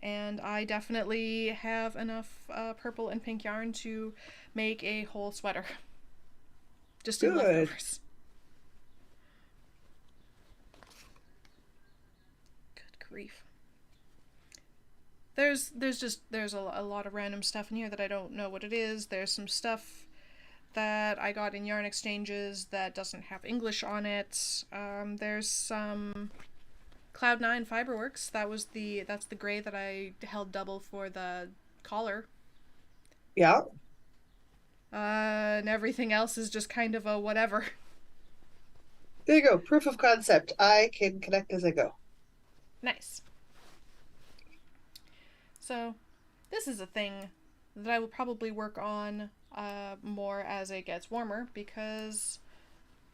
And I definitely have enough purple and pink yarn to make a whole sweater. Just in Good. leftovers. Good grief. There's a lot of random stuff in here that I don't know what it is. There's some stuff that I got in yarn exchanges that doesn't have English on it. There's some Cloud9 Fiberworks. That's the gray that I held double for the collar. Yeah. And everything else is just kind of a whatever. There you go. Proof of concept. I can connect as I go. Nice. So, this is a thing that I will probably work on more as it gets warmer because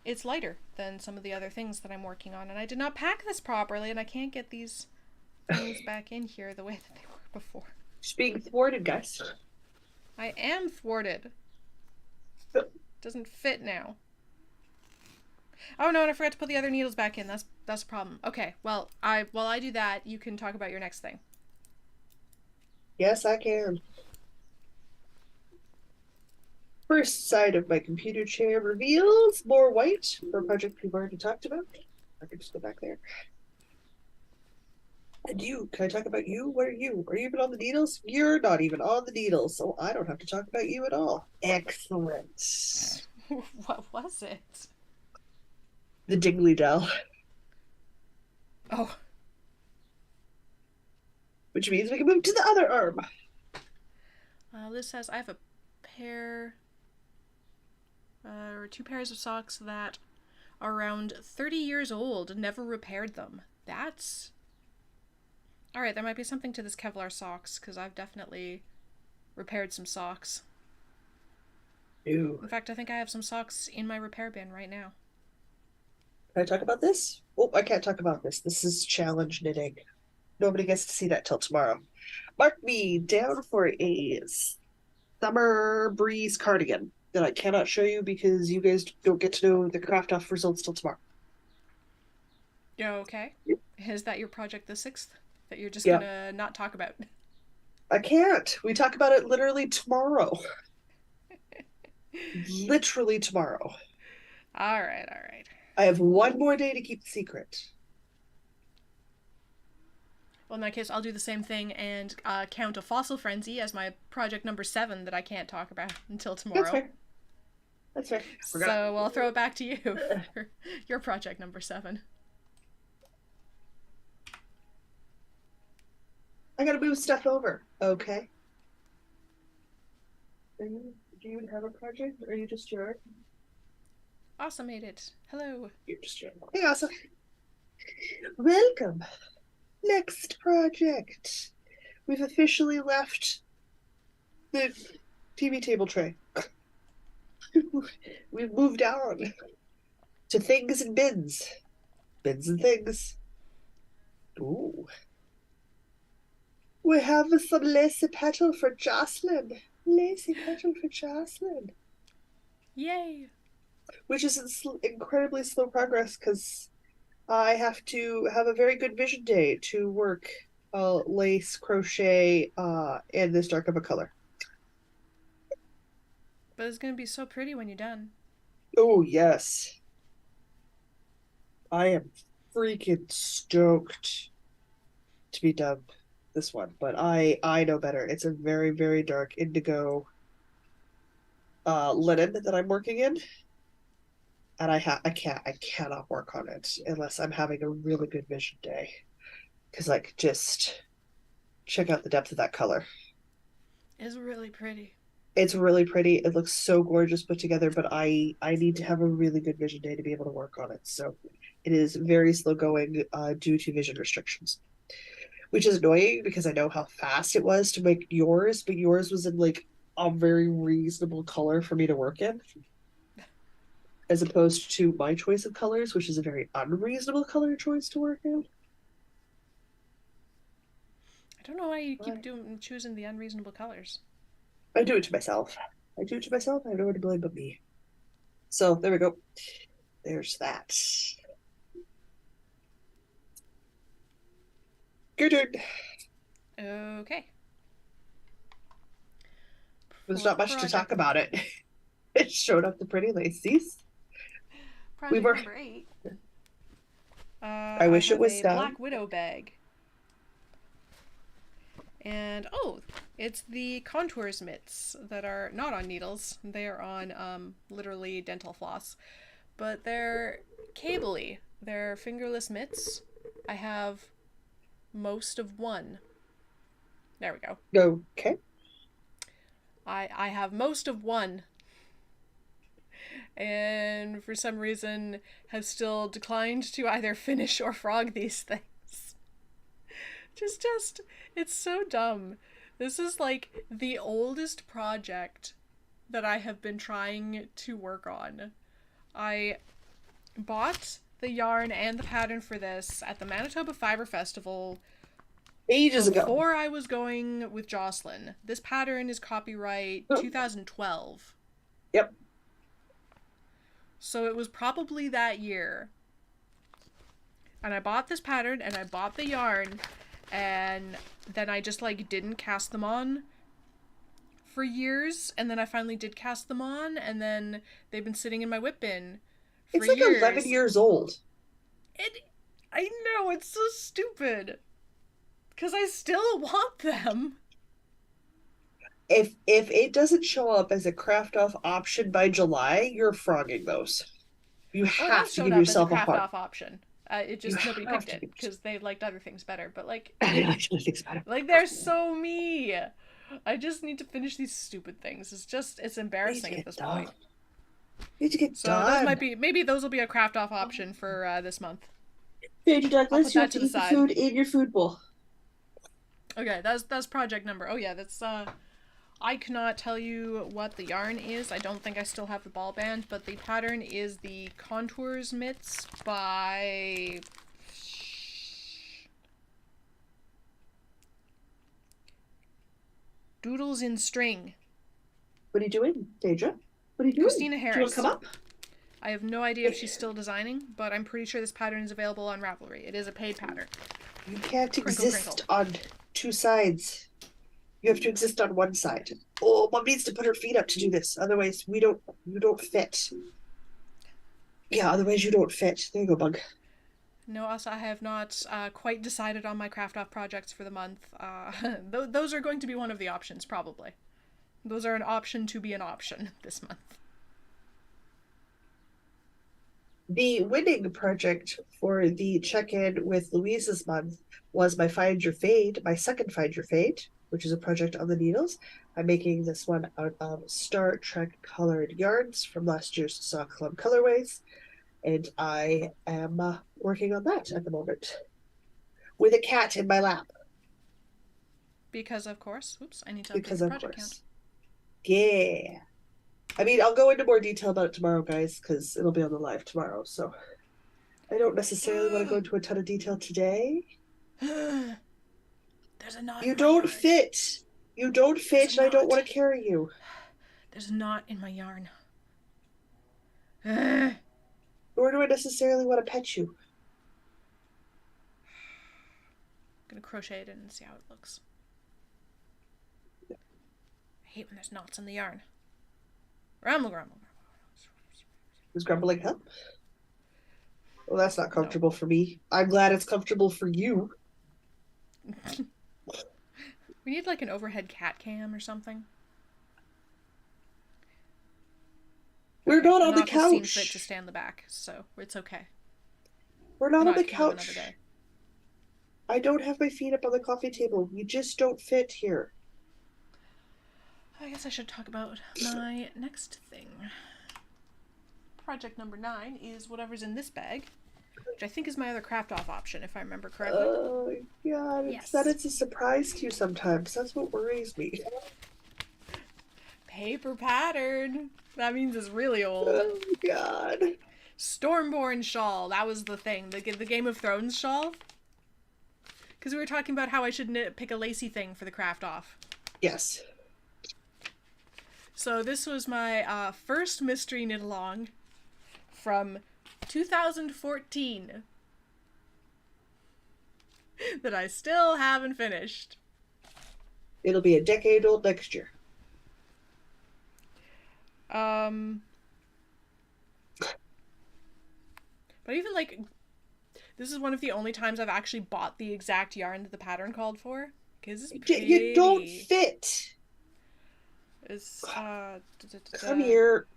it's lighter than some of the other things that I'm working on. And I did not pack this properly, and I can't get these things back in here the way that they were before. Just being thwarted, guys. I am thwarted. Doesn't fit now. Oh no, and I forgot to put the other needles back in. That's a problem. Okay, well, while I do that, you can talk about your next thing. Yes, I can. First side of my computer chair reveals more white for a project we've already talked about. I can just go back there. And you, can I talk about you? What are you? Are you even on the needles? You're not even on the needles, so I don't have to talk about you at all. Excellent. What was it? The Dingley Dell, Oh, which means we can move to the other arm. Liz says I have a pair or two pairs of socks that are around 30 years old and never repaired them. That's alright. There might be something to this Kevlar socks because I've definitely repaired some socks. Ew. In fact, I think I have some socks in my repair bin right now. Can I talk about this? Oh, I can't talk about this. This is challenge knitting. Nobody gets to see that till tomorrow. Mark me down for a summer breeze cardigan that I cannot show you because you guys don't get to know the craft off results till tomorrow. Okay. Is that your project the 6th that you're just Yeah, gonna not talk about? I can't. We talk about it literally tomorrow. Literally tomorrow. All right, all right. I have one more day to keep the secret. Well, in that case, I'll do the same thing and count a fossil frenzy as my project number 7 that I can't talk about until That's tomorrow. fair. That's fair. We're gonna. So I'll throw it back to you for your project number 7. I gotta move stuff over. Okay. Do you have a project, or are you just your? Awesome, made it. Hello. You're just your. Hey, awesome. Welcome. Next project. We've officially left the TV table tray. We've moved on to things and bins. Bins and things. Ooh. We have some lacy petal for Jocelyn. Lacy petal for Jocelyn. Yay. Which is incredibly slow progress because I have to have a very good vision day to work lace, crochet, and this dark of a color. But it's going to be so pretty when you're done. Oh, yes. I am freaking stoked to be done this one, but I know better. It's a very, very dark indigo linen that I'm working in. And I cannot work on it unless I'm having a really good vision day. Because like just check out the depth of that color. It's really pretty. It's really pretty. It looks so gorgeous put together, but I need to have a really good vision day to be able to work on it. So it is very slow going due to vision restrictions, which is annoying because I know how fast it was to make yours, but yours was in like a very reasonable color for me to work in, as opposed to my choice of colors, which is a very unreasonable color choice to work in. I don't know why you keep But choosing the unreasonable colors. I do it to myself. I do it to myself. I have no one to blame but me. So there we go. There's that. Your turn. Okay. There's For not much to talk project about it. It showed up the pretty laces. We project were. number 8, I I wish it have was a done. Black Widow bag. And oh, it's the contours mitts that are not on needles. They are on literally dental floss, but they're cabley. They're fingerless mitts. I have most of one. There we go. Okay. I have most of one, and for some reason have still declined to either finish or frog these things. Just it's so dumb. This is like the oldest project that I have been trying to work on. I bought the yarn and the pattern for this at the Manitoba Fiber Festival Ages ago. before I was going with Jocelyn. This pattern is copyright Oh, 2012. yep. So it was probably that year. And I bought this pattern and I bought the yarn, and then I just like didn't cast them on for years, and then I finally did cast them on, and then they've been sitting in my WIP bin for It's like 11 years. years old. It I know it's so stupid cuz I still want them. If it doesn't show up as a craft off option by July, you're frogging those. You Oh, it have has to showed give up as a yourself a craft heart. off option. It You just nobody have picked to it give yourself. because they liked other things better. But like, I actually think about it. like they're so me. I just need to finish these stupid things. It's You need to embarrassing at get this done. point. You need to get So those done. might be maybe those will be a craft off option for this month. Major I'll put Douglas, you have that to to the eat the side. food in your food bowl. Okay, that's project number. Oh yeah, that's I cannot tell you what the yarn is. I don't think I still have the ball band, but the pattern is the Contours Mitts by Doodles in String. What are you doing, Deidre? What are you doing? Christina Do you want to come Harris. up? I have no idea if she's still designing, but I'm pretty sure this pattern is available on Ravelry. It is a paid pattern. You can't Crinkle, exist crinkle. on two sides. You have to exist on one side. Oh, mom needs to put her feet up to do this. Otherwise, you don't fit. Yeah, otherwise you don't fit. There you go, bug. No, also, I have not quite decided on my craft off projects for the month. Those are going to be one of the options, probably. Those are an option to be an option this month. The winning project for the check-in with Louise's month was my Find Your Fade, my second Find Your Fade, which is a project on the needles. I'm making this one out of Star Trek colored yarns from last year's Sock Club colorways, and I am working on that at the moment with a cat in my lap Because, of course, oops, I need to update because, the of project count. course, yeah. I mean, I'll go into more detail about it tomorrow, guys, because it'll be on the live tomorrow. So I don't necessarily want to go into a ton of detail today. There's a knot You in my don't yarn. fit. You don't There's fit, a and I don't knot. want to carry you. There's a knot in my yarn. I'm Nor do I necessarily want to pet you. gonna crochet it in and see how it looks. I hate when there's knots in the yarn. Grumble, grumble. Is grumbling help? Well, that's not No. comfortable for me. I'm glad it's comfortable for you. We need like an overhead cat cam or something. We're Okay, not the on the knot has seen fit to couch. stay on the back, so it's okay. We're The not on the knot can have another couch. day. I don't have my feet up on the coffee table. You just don't fit here. I guess I should talk about my next thing. Project number 9 is whatever's in this bag, which I think is my other craft off option, if I remember correctly. Oh, God. It's that Yes. it's a surprise to you sometimes. That's what worries me. Paper pattern. That means it's really old. Oh, God. Stormborn shawl. That was the thing. The Game of Thrones shawl. Because we were talking about how I should pick a lacy thing for the craft off. Yes. So this was my first mystery knit along from 2014 that I still haven't finished. It'll be a decade old next year. Um, but even like, this is one of the only times I've actually bought the exact yarn that the pattern called for. Because it's You don't pretty. fit. It's, Come here.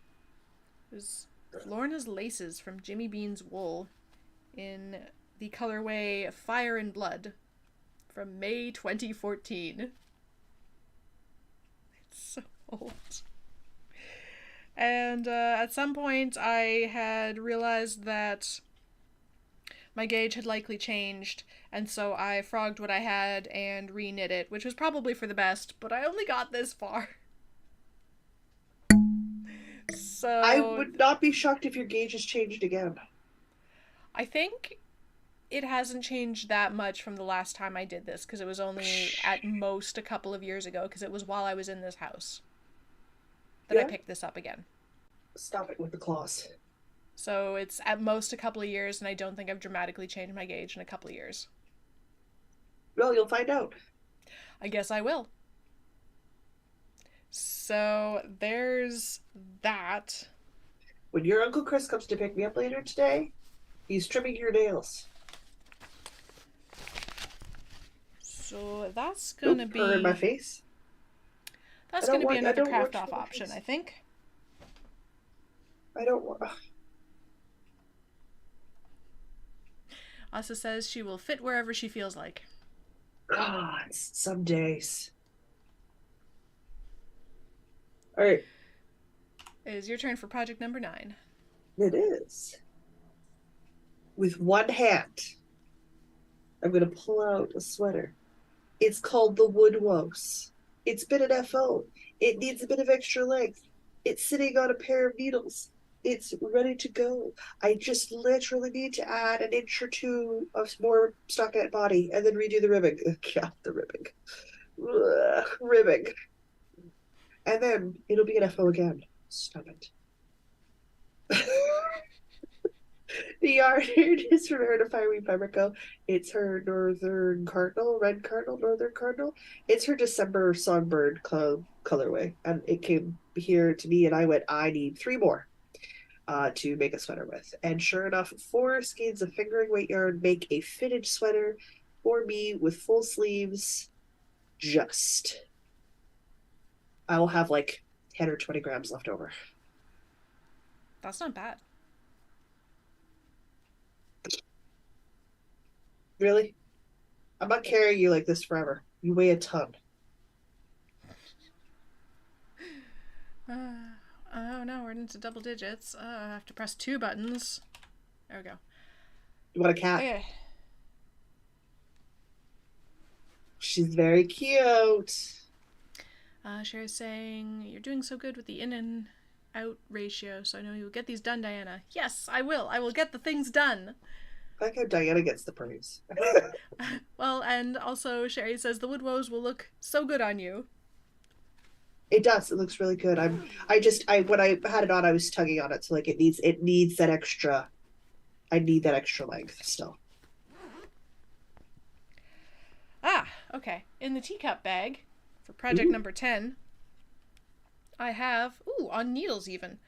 Is Lorna's Laces from Jimmy Bean's Wool in the colorway Fire and Blood from May 2014. It's so old. And at some point, I had realized that my gauge had likely changed, and so I frogged what I had and re-knit it, which was probably for the best, but I only got this far. I So would not be shocked if your gauge has changed again. I think it hasn't changed that much from the last time I did this, because it was only at most a couple of years ago, because it was while I was in this house that I Yeah? picked this up again. Stop it with the claws. So it's at most a couple of years, and I don't think I've dramatically changed my gauge in a couple of years. Well, you'll find out. I guess I will. So there's that. When your Uncle Chris comes to pick me up later today, he's trimming your nails. So that's gonna Nope, purr in my be face. that's gonna be another don't want craft off you in my option, face. I think. I don't want. Asa says she will fit wherever she feels like. God, some days. All right, It is your turn for project number 9. it is. With one hand, I'm going to pull out a sweater. It's called the Wood Wose. It's been an FO. It needs a bit of extra length. It's sitting on a pair of needles. It's ready to go. I just literally need to add an inch or two of more stockinette body and then redo the ribbing. God, the ribbing. Ugh, ribbing. And then it'll be an FO again. Stop it. The yarn is from her to Fiery Pimlico. It's her Northern Cardinal, Red Cardinal, Northern Cardinal. It's her December Songbird colorway. And it came here to me, and I went, I need three more to make a sweater with. And sure enough, four skeins of fingering weight yarn make a fitted sweater for me with full sleeves. Just, I will have like 10 or 20 grams left over. That's not bad. Really? I'm not carrying you like this forever. You weigh a ton. Oh no, we're into double digits. I have to press two buttons. There we go. You want a cat? Okay. She's very cute. Sherry's saying, you're doing so good with the in and out ratio, so I know you'll get these done, Diana. Yes, I will. I will get the things done. I like how Diana gets the praise. Well, and also Sherry says the wood woes will look so good on you. It does. It looks really good. I when I had it on, I was tugging on it, so like it needs that extra. I need that extra length still. Ah, okay. In the teacup bag for project Ooh. number 10, I have, on needles even,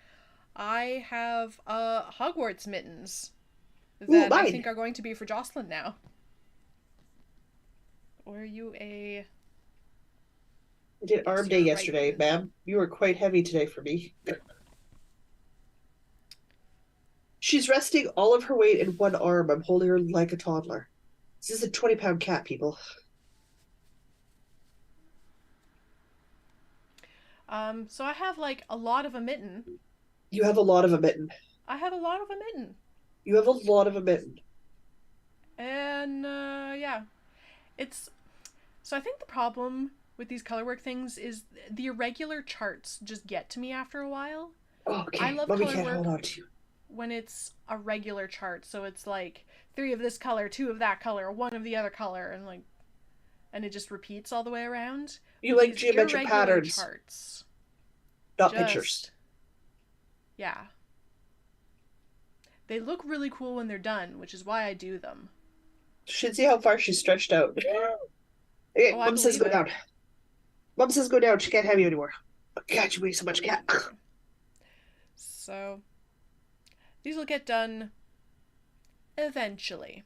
I have Hogwarts mittens Ooh, that I mine. think are going to be for Jocelyn now. Or are you a. I did Yes, arm day you're a right yesterday, mitten. ma'am. You were quite heavy today for me. She's resting all of her weight in one arm. I'm holding her like a toddler. This is a 20-pound cat, people. So I have like a lot of a mitten. You have a lot of a mitten. I have a lot of a mitten. You have a lot of a mitten. And yeah, it's so I think the problem with these colorwork things is the irregular charts just get to me after a while. I Okay, love mommy can't colorwork hold on to you. when it's a regular chart, so it's like three of this color, two of that color, one of the other color, and it just repeats all the way around. You But like these geometric irregular patterns, charts not pictures. just yeah. They look really cool when they're done, which is why I do them. Should see how far she's stretched out. Okay, Oh, I mom says believe go it. down. Mom says go down. She can't have you anymore. Oh, God, you weigh so much, cat. So these will get done eventually.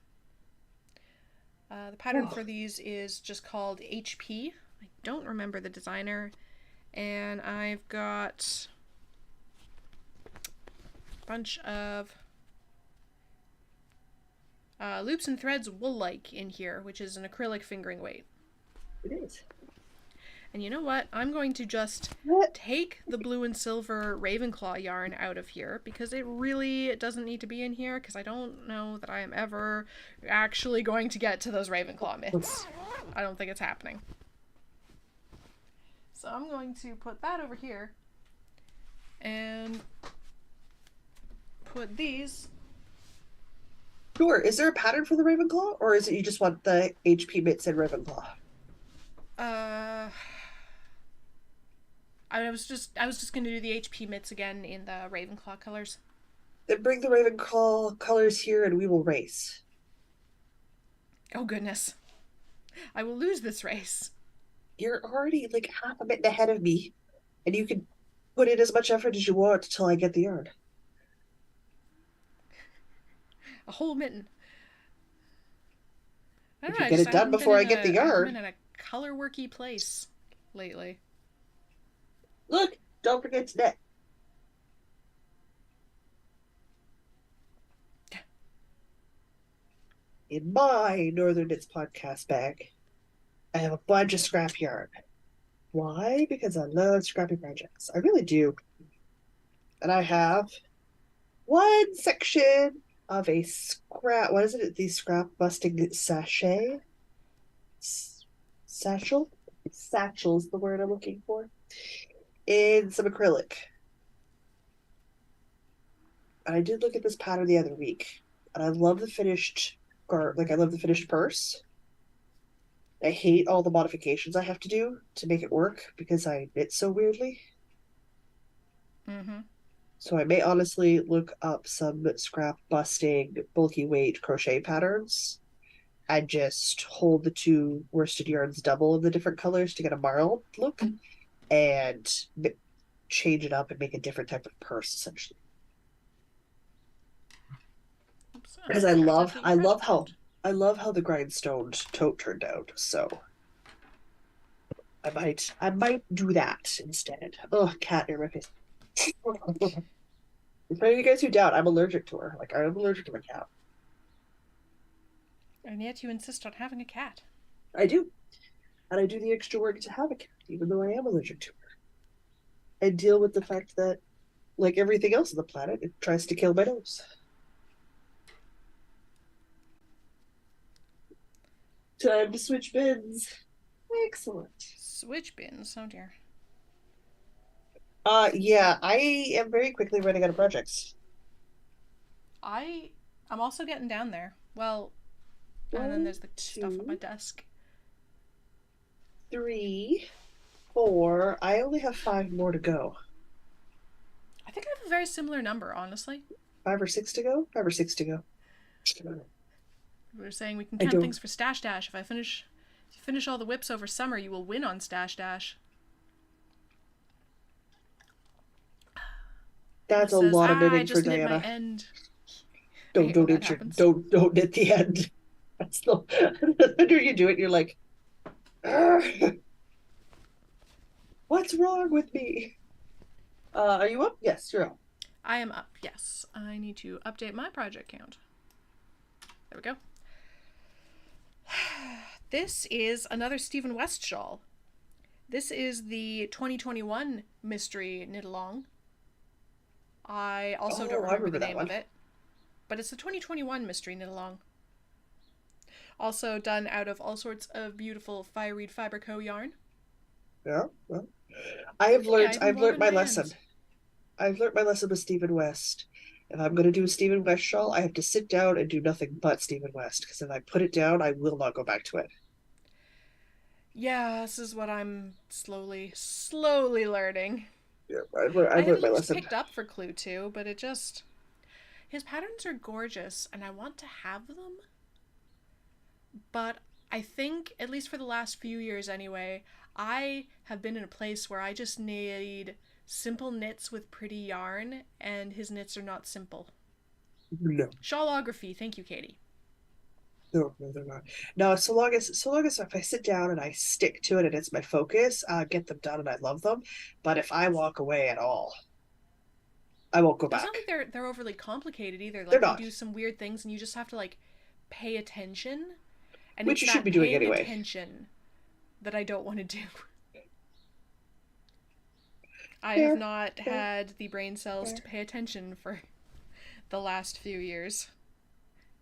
The pattern Oh, for these is just called HP. I don't remember the designer. And I've got a bunch of loops and threads wool-like in here, which is an acrylic fingering weight. it is. And you know what? I'm going to just What? take the blue and silver Ravenclaw yarn out of here because it really doesn't need to be in here because I don't know that I am ever actually going to get to those Ravenclaw mitts. I don't think it's happening. So I'm going to put that over here and put these. Sure. Is there a pattern for the Ravenclaw, or is it you just want the HP mitts and Ravenclaw? Uh, I was just gonna do the HP mitts again in the Ravenclaw colors. Then bring the Ravenclaw colors here, and we will race. Oh goodness, I will lose this race. You're already like half a minute ahead of me, and you can put in as much effort as you want until I get the yarn. A whole mitten. I don't If know. you get it I done haven't been before I in get the a I haven't been yarn, in a color worky place lately. look, don't forget to knit. In my Northern Knits podcast bag, I have a bunch of scrap yarn. Why? Because I love scrappy projects. I really do. And I have one section of a scrap. What is it? The scrap busting sachet? Satchel? Satchel's the word I'm looking for. In some acrylic. And I did look at this pattern the other week. And I love the finished I love the finished purse. I hate all the modifications I have to do to make it work because I knit so weirdly. Mm-hmm. So I may honestly look up some scrap busting bulky weight crochet patterns and just hold the two worsted yarns double of the different colors to get a marl look and change it up and make a different type of purse essentially. Oops, Because I forgot to update your project count. I love how the grindstone tote turned out. So I might do that instead. Oh, cat near my face. For any of you guys who doubt, I'm allergic to her. Like I'm allergic to my cat. And yet you insist on having a cat. I do. And I do the extra work to have a cat, even though I am allergic to her. And deal with the Okay. fact that, like everything else on the planet, it tries to kill my nose. Time to switch bins. Excellent. Switch bins. Oh dear. Yeah, I am very quickly running out of projects. I I'm also getting down there. Well, and then One, there's the stuff on my two, desk. 3, 4. I only have 5 more to go. I think I have a very similar number, honestly. 5 or 6 to go? 5 or 6 to go. We were saying we can I count don't. things for Stash Dash. If you finish all the whips over summer, you will win on Stash Dash. That's This a says, lot of I knitting for just knit my Diana. end. I hate when Don't that knit your happens. don't knit the end. That's the after you do it, you're like, what's wrong with me? Are you up? Yes, you're up. I am up. Yes, I need to update my project count. There we go. This is another Stephen West shawl. This is the 2021 mystery knit along. I also don't Oh, I remember remember the that name one. of it, but it's the 2021 mystery knit along. Also done out of all sorts of beautiful Fireweed Fiber Co. yarn. Yeah. Well, Hey, I even I've bought it learned in my my lesson. ends. I've learned my lesson with Stephen West. If I'm going to do a Stephen West shawl, I have to sit down and do nothing but Stephen West. Because if I put it down, I will not go back to it. Yeah, this is what I'm slowly learning. Yeah, I I've had learned at my least lesson. picked up for Clue 2, but it just. His patterns are gorgeous, and I want to have them, but I think, at least for the last few years anyway, I have been in a place where I just need simple knits with pretty yarn, and his knits are not simple. No, Shawlography, thank you, Katie. no, they're not. No, so long as if I sit down and I stick to it and it's my focus, I get them done and I love them. But if I walk away at all, I won't go It's not back. like they're overly complicated either. They're Like they not, do some weird things, and you just have to like pay attention, and which it's you should that be doing paying anyway. attention that I don't want to do. I have Fair, not fair, had the brain cells to fair. pay attention for the last few years.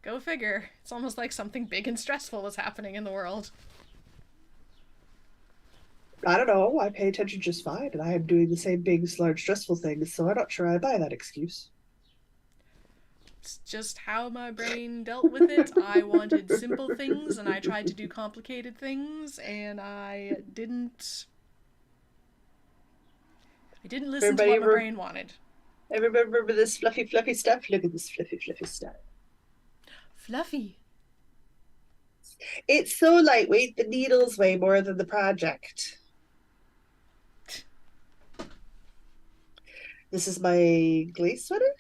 Go figure. It's almost like something big and stressful is happening in the world. I don't know. I pay attention just fine, and I am doing the same big, large, stressful things, so I'm not sure I buy that excuse. It's just how my brain dealt with it. I wanted simple things and I tried to do complicated things and I didn't listen to Everybody what my ever, brain wanted. everybody remember this fluffy, fluffy stuff? Look at this fluffy, fluffy stuff. Fluffy. It's so lightweight, the needles weigh more than the project. This is my glaze sweater?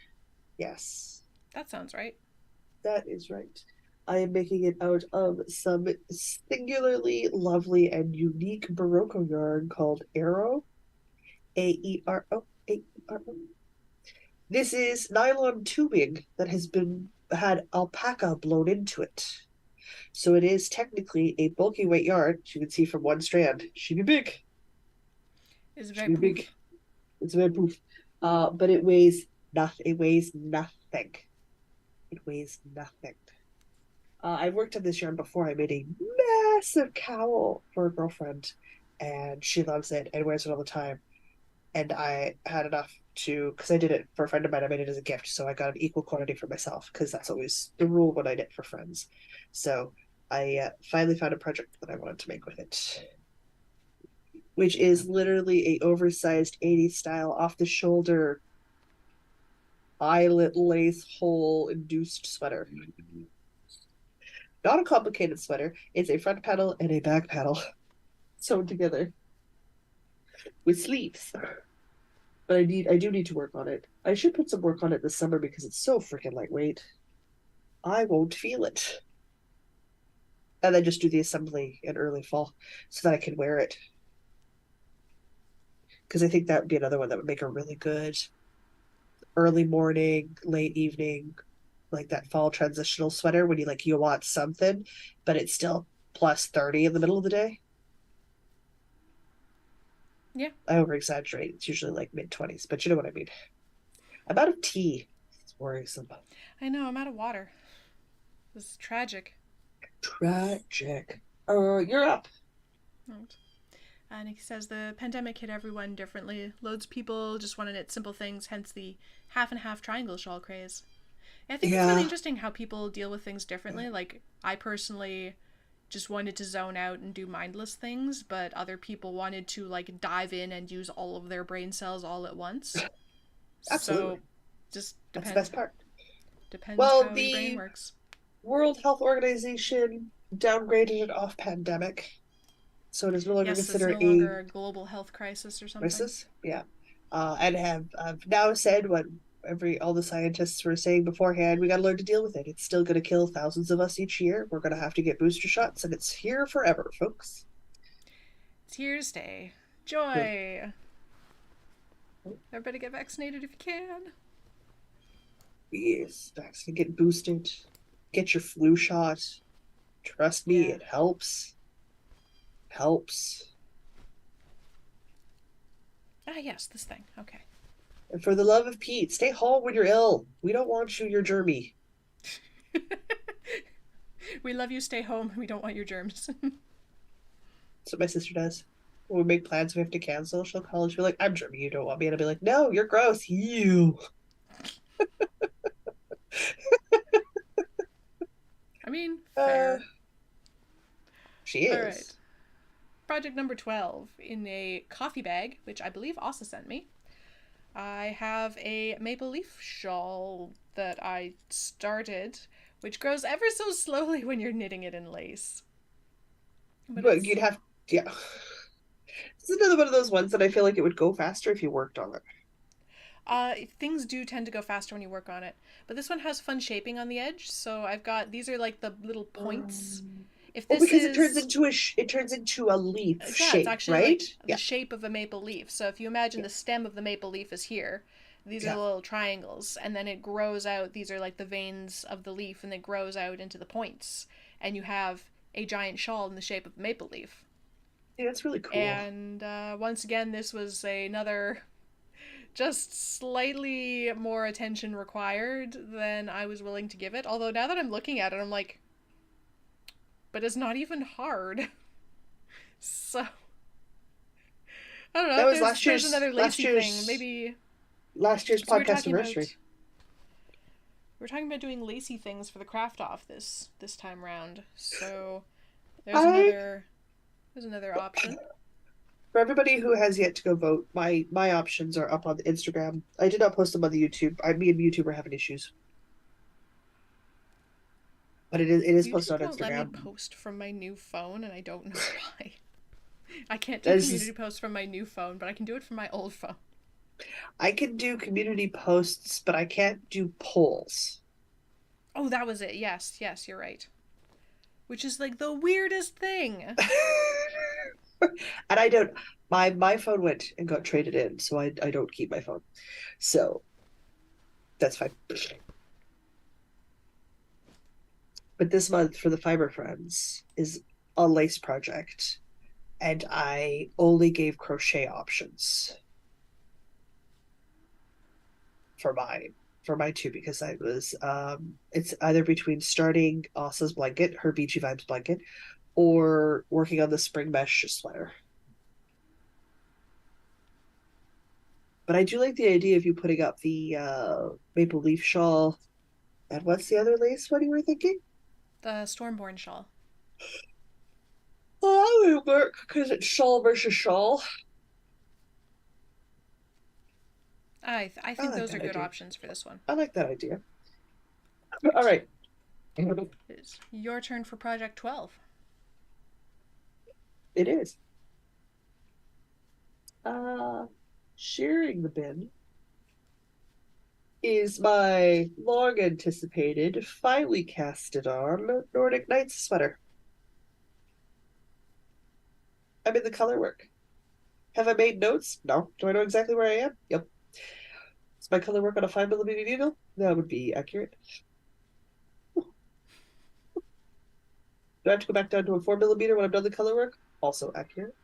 Yes, That sounds right. that is right. I am making it out of some singularly lovely and unique Barocco yarn called Aero. Aero. Aero. This is nylon tubing that has been had alpaca blown into it. So it is technically a bulky weight yarn. As you can see from one strand. Should be big. It's very Should be big. poof. It's very poof. But it weighs nothing. It weighs nothing. It weighs nothing. I've worked on this yarn before. I made a massive cowl for a girlfriend, and she loves it and wears it all the time. And I had enough to, because I did it for a friend of mine, I made it as a gift, so I got an equal quantity for myself because that's always the rule when I knit for friends. So I finally found a project that I wanted to make with it, which is literally a oversized 80s style off the shoulder eyelet lace hole induced sweater. Not a complicated sweater. It's a front panel and a back panel sewn together with sleeves. But I do need to work on it. I should put some work on it this summer because it's so freaking lightweight. I won't feel it. And then just do the assembly in early fall so that I can wear it. Because I think that would be another one that would make a really good early morning, late evening, like that fall transitional sweater when you want something, but it's still plus 30 in the middle of the day. Yeah, I over exaggerate. It's usually like mid 20s, but you know what I mean. I'm out of tea. It's worrisome. I know. I'm out of water. This is tragic. Tragic. You're up. Right. And he says the pandemic hit everyone differently. Loads of people just wanted it simple things, hence the half and half triangle shawl craze. And I think it's really Yeah. interesting how people deal with things differently. Like, I personally just wanted to zone out and do mindless things, but other people wanted to, like, dive in and use all of their brain cells all at once. So, Absolutely. just That's the best depends. part. Depends Well, how your brain the works. World Health Organization downgraded it off pandemic, so it is no longer Yes, it's considered no a longer a global health crisis or something. crisis. Yeah. And have now said what all the scientists were saying beforehand. We got to learn to deal with it. It's still going to kill thousands of us each year. We're going to have to get booster shots, and it's here forever, folks. It's here to stay. Joy! Everybody get vaccinated if you can. Yes, vaccine, get boosted, get your flu shot. Trust me, Yeah. it helps. Helps. Ah, yes, this thing. Okay. And for the love of Pete, stay home when you're ill. We don't want you. You're germy. We love you, stay home. We don't want your germs. That's what my sister does. When we make plans we have to cancel, she'll call and she'll be like, I'm germy. You don't want me. And I'll be like, no, you're gross. You. I mean, Uh, fair. she All right. is. Project number 12 in a coffee bag, which I believe Asa sent me. I have a maple leaf shawl that I started, which grows ever so slowly when you're knitting it in lace. But But it's you'd have, yeah. This is another one of those ones that I feel like it would go faster if you worked on it. things do tend to go faster when you work on it. But this one has fun shaping on the edge, so I've got these are like the little points. If Oh, this because is it turns into a leaf yeah, it's shape, actually right? like the Yeah, shape of a maple leaf. So if you imagine yeah, the stem of the maple leaf is here, these are yeah. the little triangles, and then it grows out. These are like the veins of the leaf, and it grows out into the points, and you have a giant shawl in the shape of a maple leaf. Yeah, that's really cool. And once again, this was another just slightly more attention required than I was willing to give it. Although now that I'm looking at it, I'm like, but it's not even hard. So I don't know That if was there's another lacy thing. Maybe last year's because podcast anniversary. we were talking about doing lacy things for the craft off this time round. So there's I another option. For everybody who has yet to go vote, my options are up on the Instagram. I did not post them on the YouTube. Me and YouTube are having issues, but it is posted YouTube on won't let me Instagram. post from my new phone, and I don't know why. I can't do This community is posts from my new phone, but I can do it from my old phone. I can do community posts, but I can't do polls. Oh, that was it. Yes, yes, you're right. Which is like the weirdest thing. And I don't my phone went and got traded in, so I don't keep my phone. So that's fine. But this month for the Fiber Friends is a lace project, and I only gave crochet options for mine for my two because I was it's either between starting Asa's blanket, her beachy vibes blanket, or working on the spring mesh sweater. But I do like the idea of you putting up the maple leaf shawl. And what's the other lace one you were thinking? The Stormborn shawl. Oh, that would work because it's shawl versus shawl. I I think like those are that good idea. options for this one. I like that idea. All Right. right. It's your turn for project 12. It is. Uh, Sharing the bin is my long anticipated, finely casted on Nordic Nights sweater. I'm in the color work. Have I made notes? No. Do I know exactly where I am? Yep. Is my color work on a 5mm needle? That would be accurate. Do I have to go back down to a 4mm when I'm done the color work? Also accurate.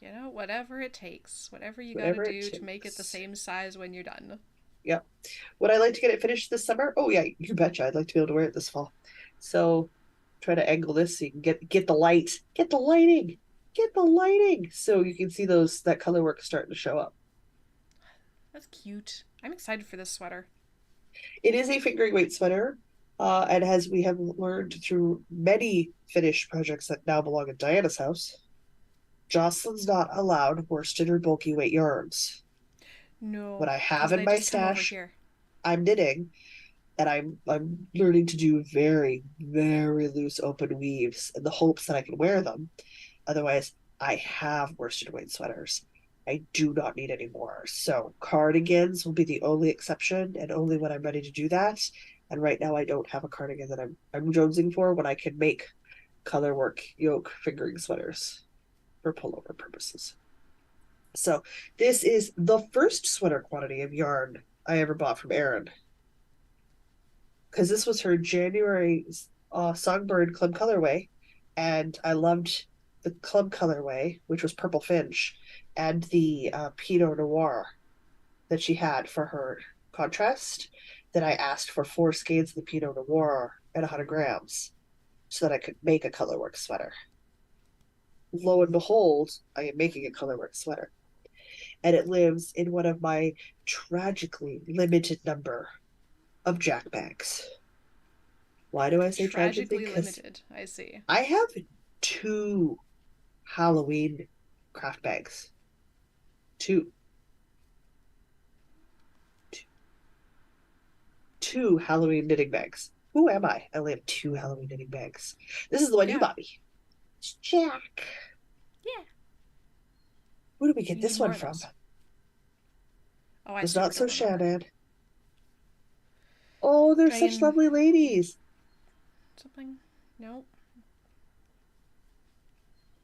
You know, whatever it takes. Whatever you gotta Whatever it do to make it the takes. same size when you're done. Yep. Would I like to get it finished this summer? Oh yeah, you betcha. I'd like to be able to wear it this fall. So try to angle this so you can get the light, get the lighting, so you can see those that color work starting to show up. That's cute. I'm excited for this sweater. It is a fingering weight sweater, and as we have learned through many finished projects that now belong in Diana's house, Jocelyn's not allowed worsted or bulky weight yarns. What No, I have because in they my just come over stash, here. I'm knitting, and I'm learning to do very, very loose open weaves in the hopes that I can wear them. Otherwise, I have worsted weight sweaters. I do not need any more. So cardigans will be the only exception, and only when I'm ready to do that. And right now, I don't have a cardigan that I'm jonesing for when I can make color work yoke fingering sweaters for pullover purposes. So this is the first sweater quantity of yarn I ever bought from Erin, because this was her January Songbird Club colorway, and I loved the club colorway, which was purple finch, and the Pinot Noir that she had for her contrast. That I asked for 4 skeins of the Pinot Noir at 100 grams so that I could make a colorwork sweater. Lo and behold, I am making a colorwork sweater, and it lives in one of my tragically limited number of jack bags. Why do I say tragically? Tragically Because limited, I see. I have 2 Halloween craft bags. Two, two Halloween knitting bags. Who am I? I only have 2 Halloween knitting bags. This is the one you Yeah. bought me. It's Jack. Yeah. Who did we get You need this more one of from? those. Oh, I Was super not so don't remember. Shannon. Oh, they're such Dragon lovely ladies. something? No.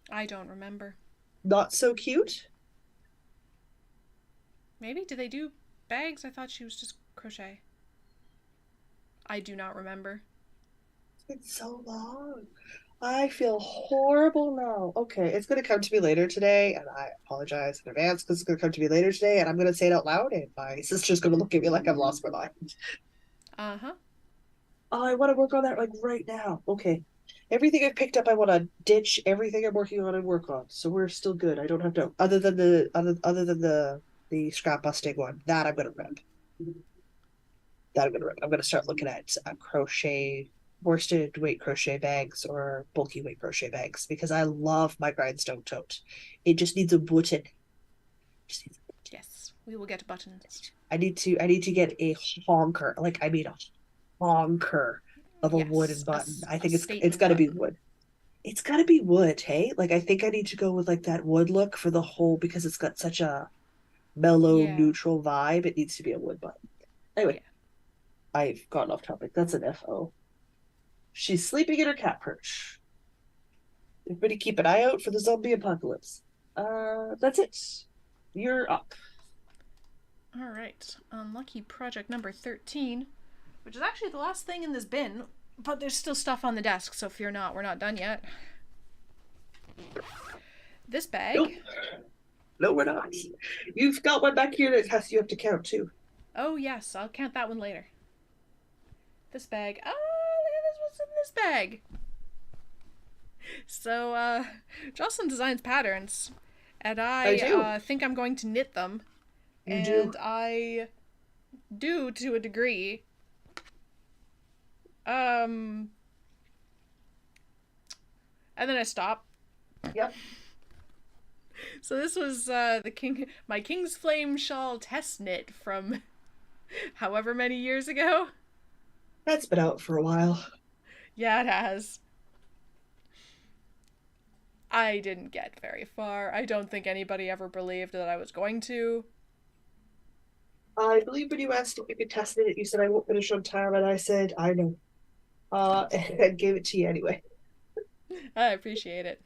I don't remember. Not so cute. Maybe? Did they do bags? I thought she was just crochet. I do not remember. It's been so long. I feel horrible now. Okay, it's going to come to me later today, and I apologize in advance because it's going to come to me later today, and I'm going to say it out loud, and my sister's going to look at me like I've lost my mind. Uh huh. Oh, I want to work on that like right now. Okay. Everything I've picked up, I want to ditch everything I'm working on and work on. So we're still good. I don't have to, other than the scrap busting one. That I'm gonna rip. That I'm gonna rip. I'm gonna start looking at crochet, worsted weight crochet bags or bulky weight crochet bags because I love my grindstone tote. It just needs a button. Just needs a button. Yes, we will get buttons. I need to get a honker. Like I mean a honker of a wooden Yes, button. I a think it's statement got to be button. wood. It's got to be wood, hey? Like I think I need to go with like that wood look for the whole because it's got such a mellow, Yeah. neutral vibe. It needs to be a wood button. Anyway, Yeah. I've gotten off topic. That's an FO. She's sleeping in her cat perch. Everybody keep an eye out for the zombie apocalypse. That's it. You're up. All right. Unlucky project number 13, which is actually the last thing in this bin, but there's still stuff on the desk, so fear not, we're not done yet. This bag. Nope. No, we're not. You've got one back here that has you have to count too. Oh, yes, I'll count that one later. This bag. Oh, look at this, what's in this bag. So, Jocelyn designs patterns, and I I do. think I'm going to knit them, You do. and I do to a degree. Um, and then I stop. Yep. So this was my King's Flame shawl test knit from however many years ago. That's been out for a while. Yeah, it has. I didn't get very far. I don't think anybody ever believed that I was going to. I believe when you asked if you could test it, you said I won't finish on time, and I said I know. And gave it to you anyway. I appreciate it.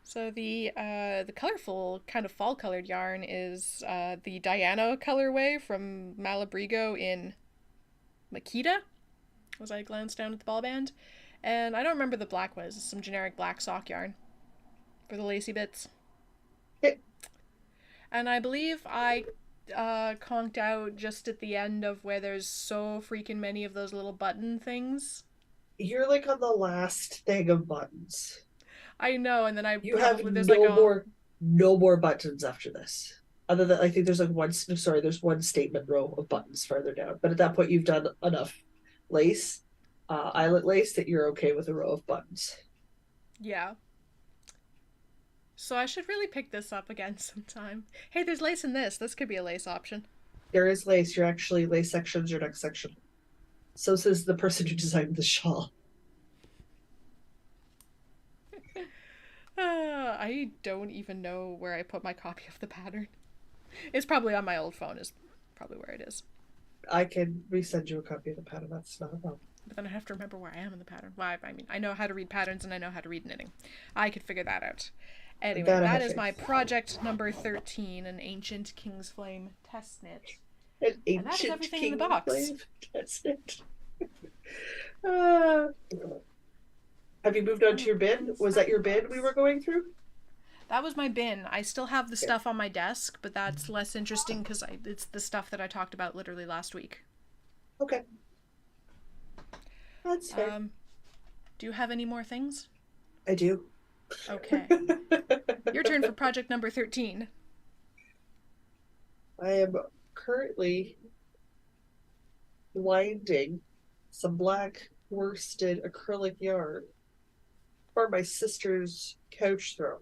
So the colorful kind of fall colored yarn is the Diana colorway from Malabrigo in Makita. As I glanced down at the ball band, and I don't remember the black was some generic black sock yarn for the lacy bits. Okay. And I believe I conked out just at the end of where there's so freaking many of those little button things. You're like on the last thing of buttons. I know, and then I You have probably there's like a no more buttons after this. Other than I think there's like one sorry, there's one statement row of buttons further down. But at that point you've done enough lace, eyelet lace that you're okay with a row of buttons. yeah. So I should really pick this up again sometime. Hey, there's lace in this. This could be a lace option. There is lace. You're actually lace section's your next section. So says the person who designed the shawl. I don't even know where I put my copy of the pattern. It's probably on my old phone. Is probably where it is. I can resend you a copy of the pattern. That's not a problem. But then I have to remember where I am in the pattern. Why? I mean, I know how to read patterns and I know how to read knitting. I could figure that out. Anyway, That I that have is faith. my project number 13, an ancient King's Flame test knit. An And that is ancient everything in the king box. slave. That's it. Uh, have you moved on to Oh, your bin? it's Was not that in your the bin we box. were going through? That was my bin. I still have the Okay. stuff on my desk, but that's less interesting because it's the stuff that I talked about literally last week. Okay. That's fair. Um, do you have any more things? I do. Okay. Your turn for project number 13. I am currently winding some black worsted acrylic yarn for my sister's couch throw.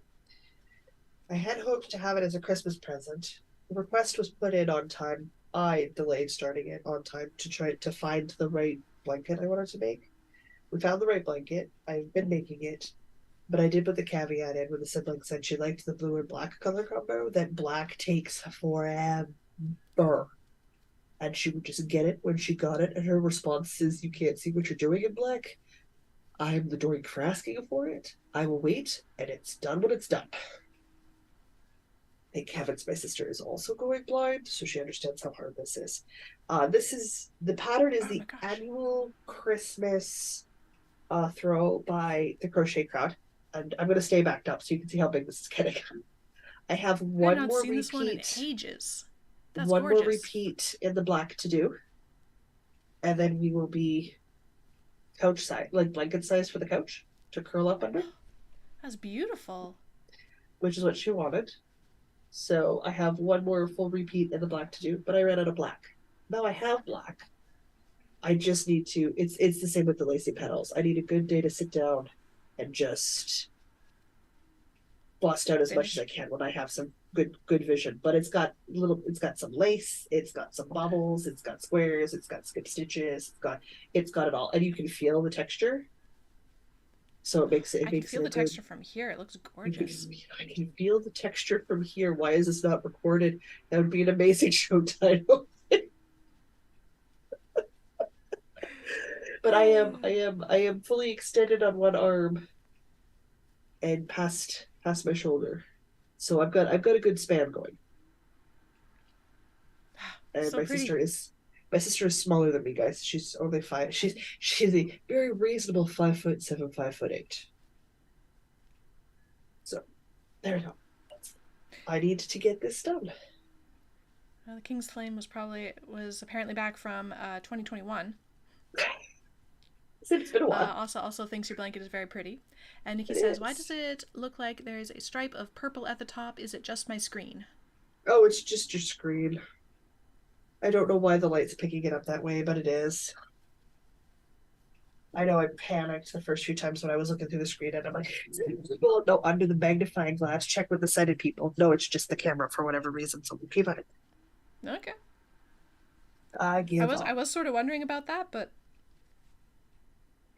I had hoped to have it as a Christmas present. The request was put in on time. I delayed starting it on time to try to find the right blanket I wanted to make. We found the right blanket. I've been making it, but I did put the caveat in when the sibling said she liked the blue and black color combo, that black takes forever. And she would just get it when she got it. And her response is, "You can't see what you're doing in black. I'm the doink for asking for it. I will wait, and it's done when it's done." Thank heavens my sister is also going blind, so she understands how hard this is. This is the pattern is Oh my the gosh. annual Christmas throw by the Crochet Crowd, and I'm going to stay backed up so you can see how big this is getting. I have I have not seen this one in ages. That's one more gorgeous. repeat in the black to do, and then we will be couch size, like blanket size for the couch to curl up under, That's beautiful. which is what she wanted. So I have one more full repeat in the black to do, but I ran out of black. Now I have black. I just need to. It's the same with the lacy petals. I need a good day to sit down and just bust out as much as I Finish. can when I have some good vision. But it's got some lace, it's got some bubbles, it's got squares, it's got skip stitches, it's got it all, and you can feel the texture. So it I can makes feel it a the good. texture from here. It looks You can gorgeous. I can feel the texture from here. Why is this not recorded? That would be an amazing show title. But I am fully extended on one arm and past my shoulder. So I've got a good span going. And So pretty. my sister is smaller than me, guys. She's only five. She's a very reasonable 5'7", 5'8". So there we go. I need to get this done. The King's Flame was apparently back from 2021. It's been a while. Also thinks your blanket is very pretty. And Nikki It says, "Why does is. it look like there's a stripe of purple at the top? Is it just my screen?" Oh, it's just your screen. I don't know why the light's picking it up that way, but it is. I know I panicked the first few times when I was looking through the screen and I'm like, well, no, under the magnifying glass, check with the sighted people. No, it's just the camera for whatever reason. So okay, fine. Okay. I I give was I up. was sort of wondering about that, but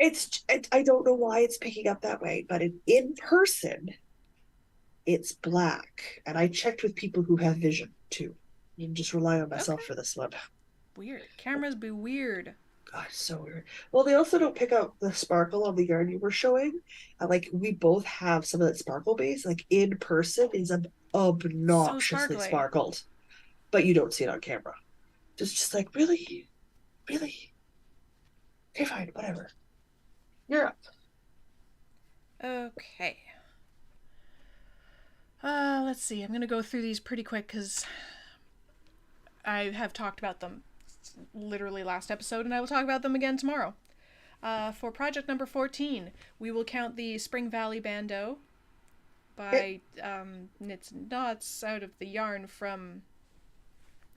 I don't know why it's picking up that way, but in person, it's black. And I checked with people who have vision too. You can just rely on myself okay. for this one. Weird. Cameras be weird. God, so weird. Well, they also don't pick up the sparkle on the yarn you were showing. Like we both have some of that sparkle base. Like in person is So obnoxiously sparkly. sparkled, but you don't see it on camera. Just like really, really. Okay, fine, whatever. You're up. Okay. Let's see. I'm gonna go through these pretty quick because I have talked about them literally last episode, and I will talk about them again tomorrow. For project number 14, we will count the Spring Valley Bandeau It, by knits knots out of the yarn from.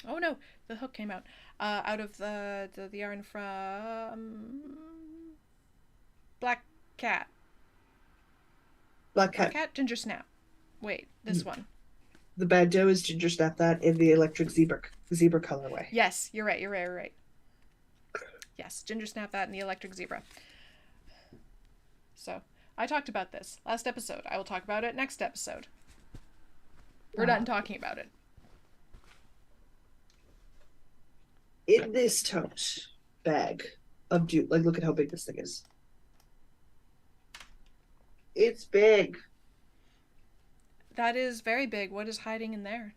Oh no, the hook came out. Out of the yarn from Black Cat. Black Black Cat. Cat, Ginger Snap. Wait, this one. The bandeau is ginger snap that in the electric zebra colorway. Yes, you're right. You're right. You're right. Yes, Ginger Snap that and the Electric Zebra. So I talked about this last episode. I will talk about it next episode. We're done Wow. talking about it. In this tote bag of jute, like look at how big this thing is. It's big. That is very big. What is hiding in there?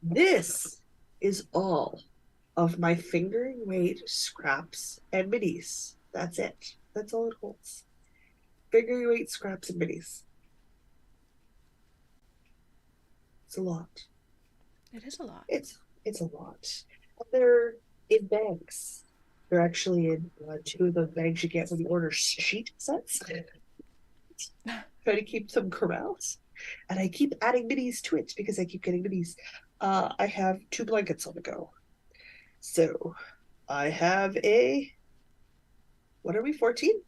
This is all of my fingering weight scraps and minis. That's it. That's all it holds. Fingering weight scraps and minis. It's a lot. It is a lot. It's a lot. And they're in bags. They're actually in two of the bags you get when you order sheet sets. Try to keep them corralled. And I keep adding minis to it because I keep getting minis. I have two blankets on the go. So I have what are we, 14?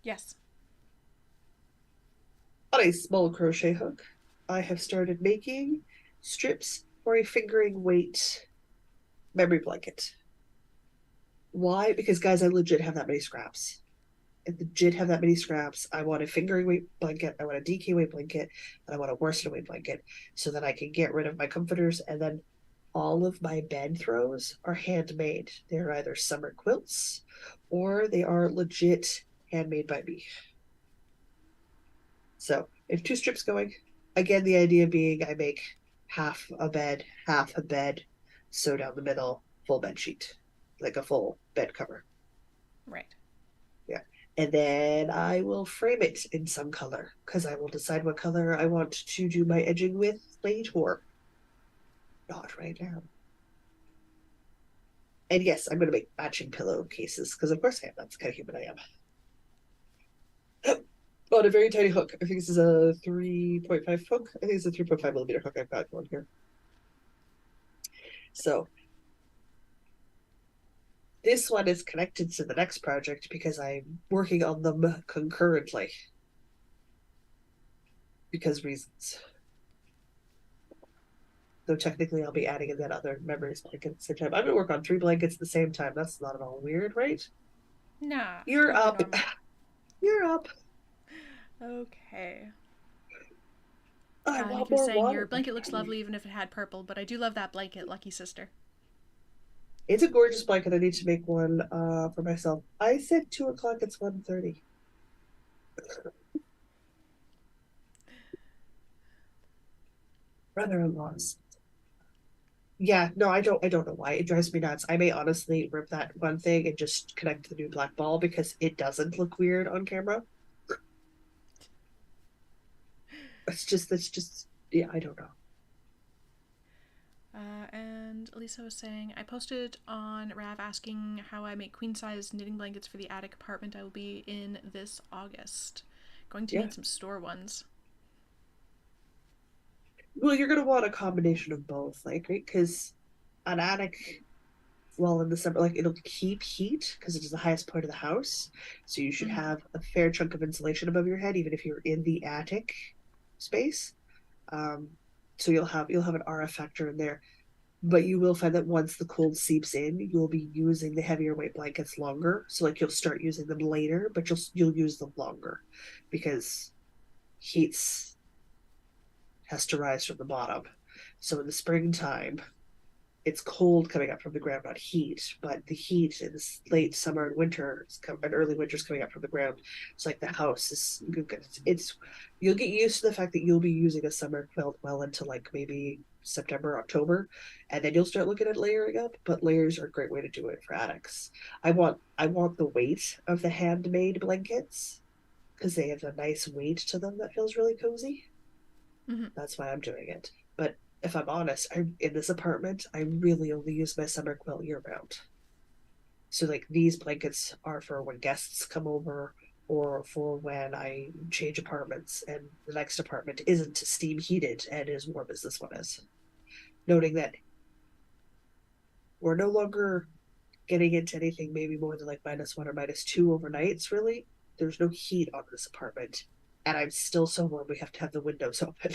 Yes. On a small crochet hook, I have started making strips for a fingering weight memory blanket. Why? Because, guys, I legit have that many scraps. I legit have that many scraps. I want a fingering weight blanket, I want a DK weight blanket, and I want a worsted weight blanket so that I can get rid of my comforters. And then all of my bed throws are handmade. They're either summer quilts or they are legit handmade by me. So I have two strips going. Again, the idea being I make half a bed, sew down the middle, full bed sheet, like a full bed cover. Right. Yeah. And then I will frame it in some color because I will decide what color I want to do my edging with later. Not right now. And yes, I'm going to make matching pillowcases because, of course, I am. That's the kind of human I am. On a very tiny hook. I think this is a 3.5 hook. I think it's a 3.5 millimeter hook I've got one here. So this one is connected to the next project because I'm working on them concurrently because reasons. Though technically I'll be adding in that other memories blanket at the same time. I'm gonna work on three blankets at the same time. That's not at all weird, right? Nah, You're totally up. normal. You're up. Okay. I Nikki want was more saying water. your blanket looks lovely even if it had purple, but I do love that blanket, lucky sister. It's a gorgeous blanket. I need to make one for myself. I said 2 o'clock, it's 1:30. Brother-in-laws. Yeah, no, I don't know why. It drives me nuts. I may honestly rip that one thing and just connect the new black ball because it doesn't look weird on camera. It's just yeah, I don't know. And Lisa was saying, I posted on Rav asking how I make queen size knitting blankets for the attic apartment I will be in this August. Going to Yeah. need some store ones. Well, you're gonna want a combination of both, like, right? Because an attic well in the summer, like it'll keep heat because it is the highest point of the house. So you should Mm-hmm. have a fair chunk of insulation above your head, even if you're in the attic space. Um, so you'll have an RF factor in there, but you will find that once the cold seeps in, you'll be using the heavier weight blankets longer. So like you'll start using them later, but you'll use them longer because heats has to rise from the bottom. So in the springtime, it's cold coming up from the ground, not heat, but the heat in this late summer and winter and early winter is coming up from the ground. It's like the house is it's you'll get used to the fact that you'll be using a summer quilt well into like maybe September, October, and then you'll start looking at layering up. But layers are a great way to do it for attics. I want the weight of the handmade blankets because they have a nice weight to them that feels really cozy. Mm-hmm. That's why I'm doing it. But if I'm honest, in this apartment, I really only use my summer quilt year round. So like these blankets are for when guests come over or for when I change apartments and the next apartment isn't steam heated and as warm as this one is. Noting that we're no longer getting into anything maybe more than like -1 or -2 overnights, really. There's no heat on this apartment. And I'm still so warm we have to have the windows open.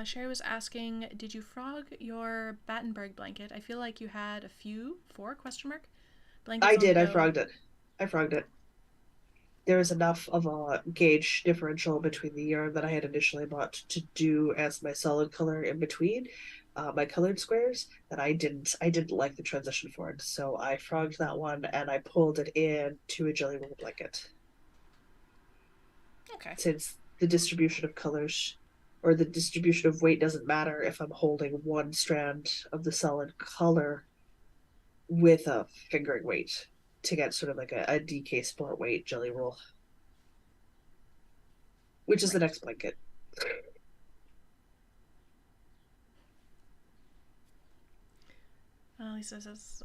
Sherry was asking, did you frog your Battenberg blanket? I feel like you had a few, four question mark, I blankets on the did, I go. frogged it. I frogged it. There was enough of a gauge differential between the yarn that I had initially bought to do as my solid color in between my colored squares that I didn't like the transition for it. So I frogged that one and I pulled it in to a jelly roll blanket. Okay. Since the distribution of colors or the distribution of weight doesn't matter if I'm holding one strand of the solid color with a fingering weight to get sort of like a DK sport weight jelly roll, which is the Right. next blanket. Lisa says,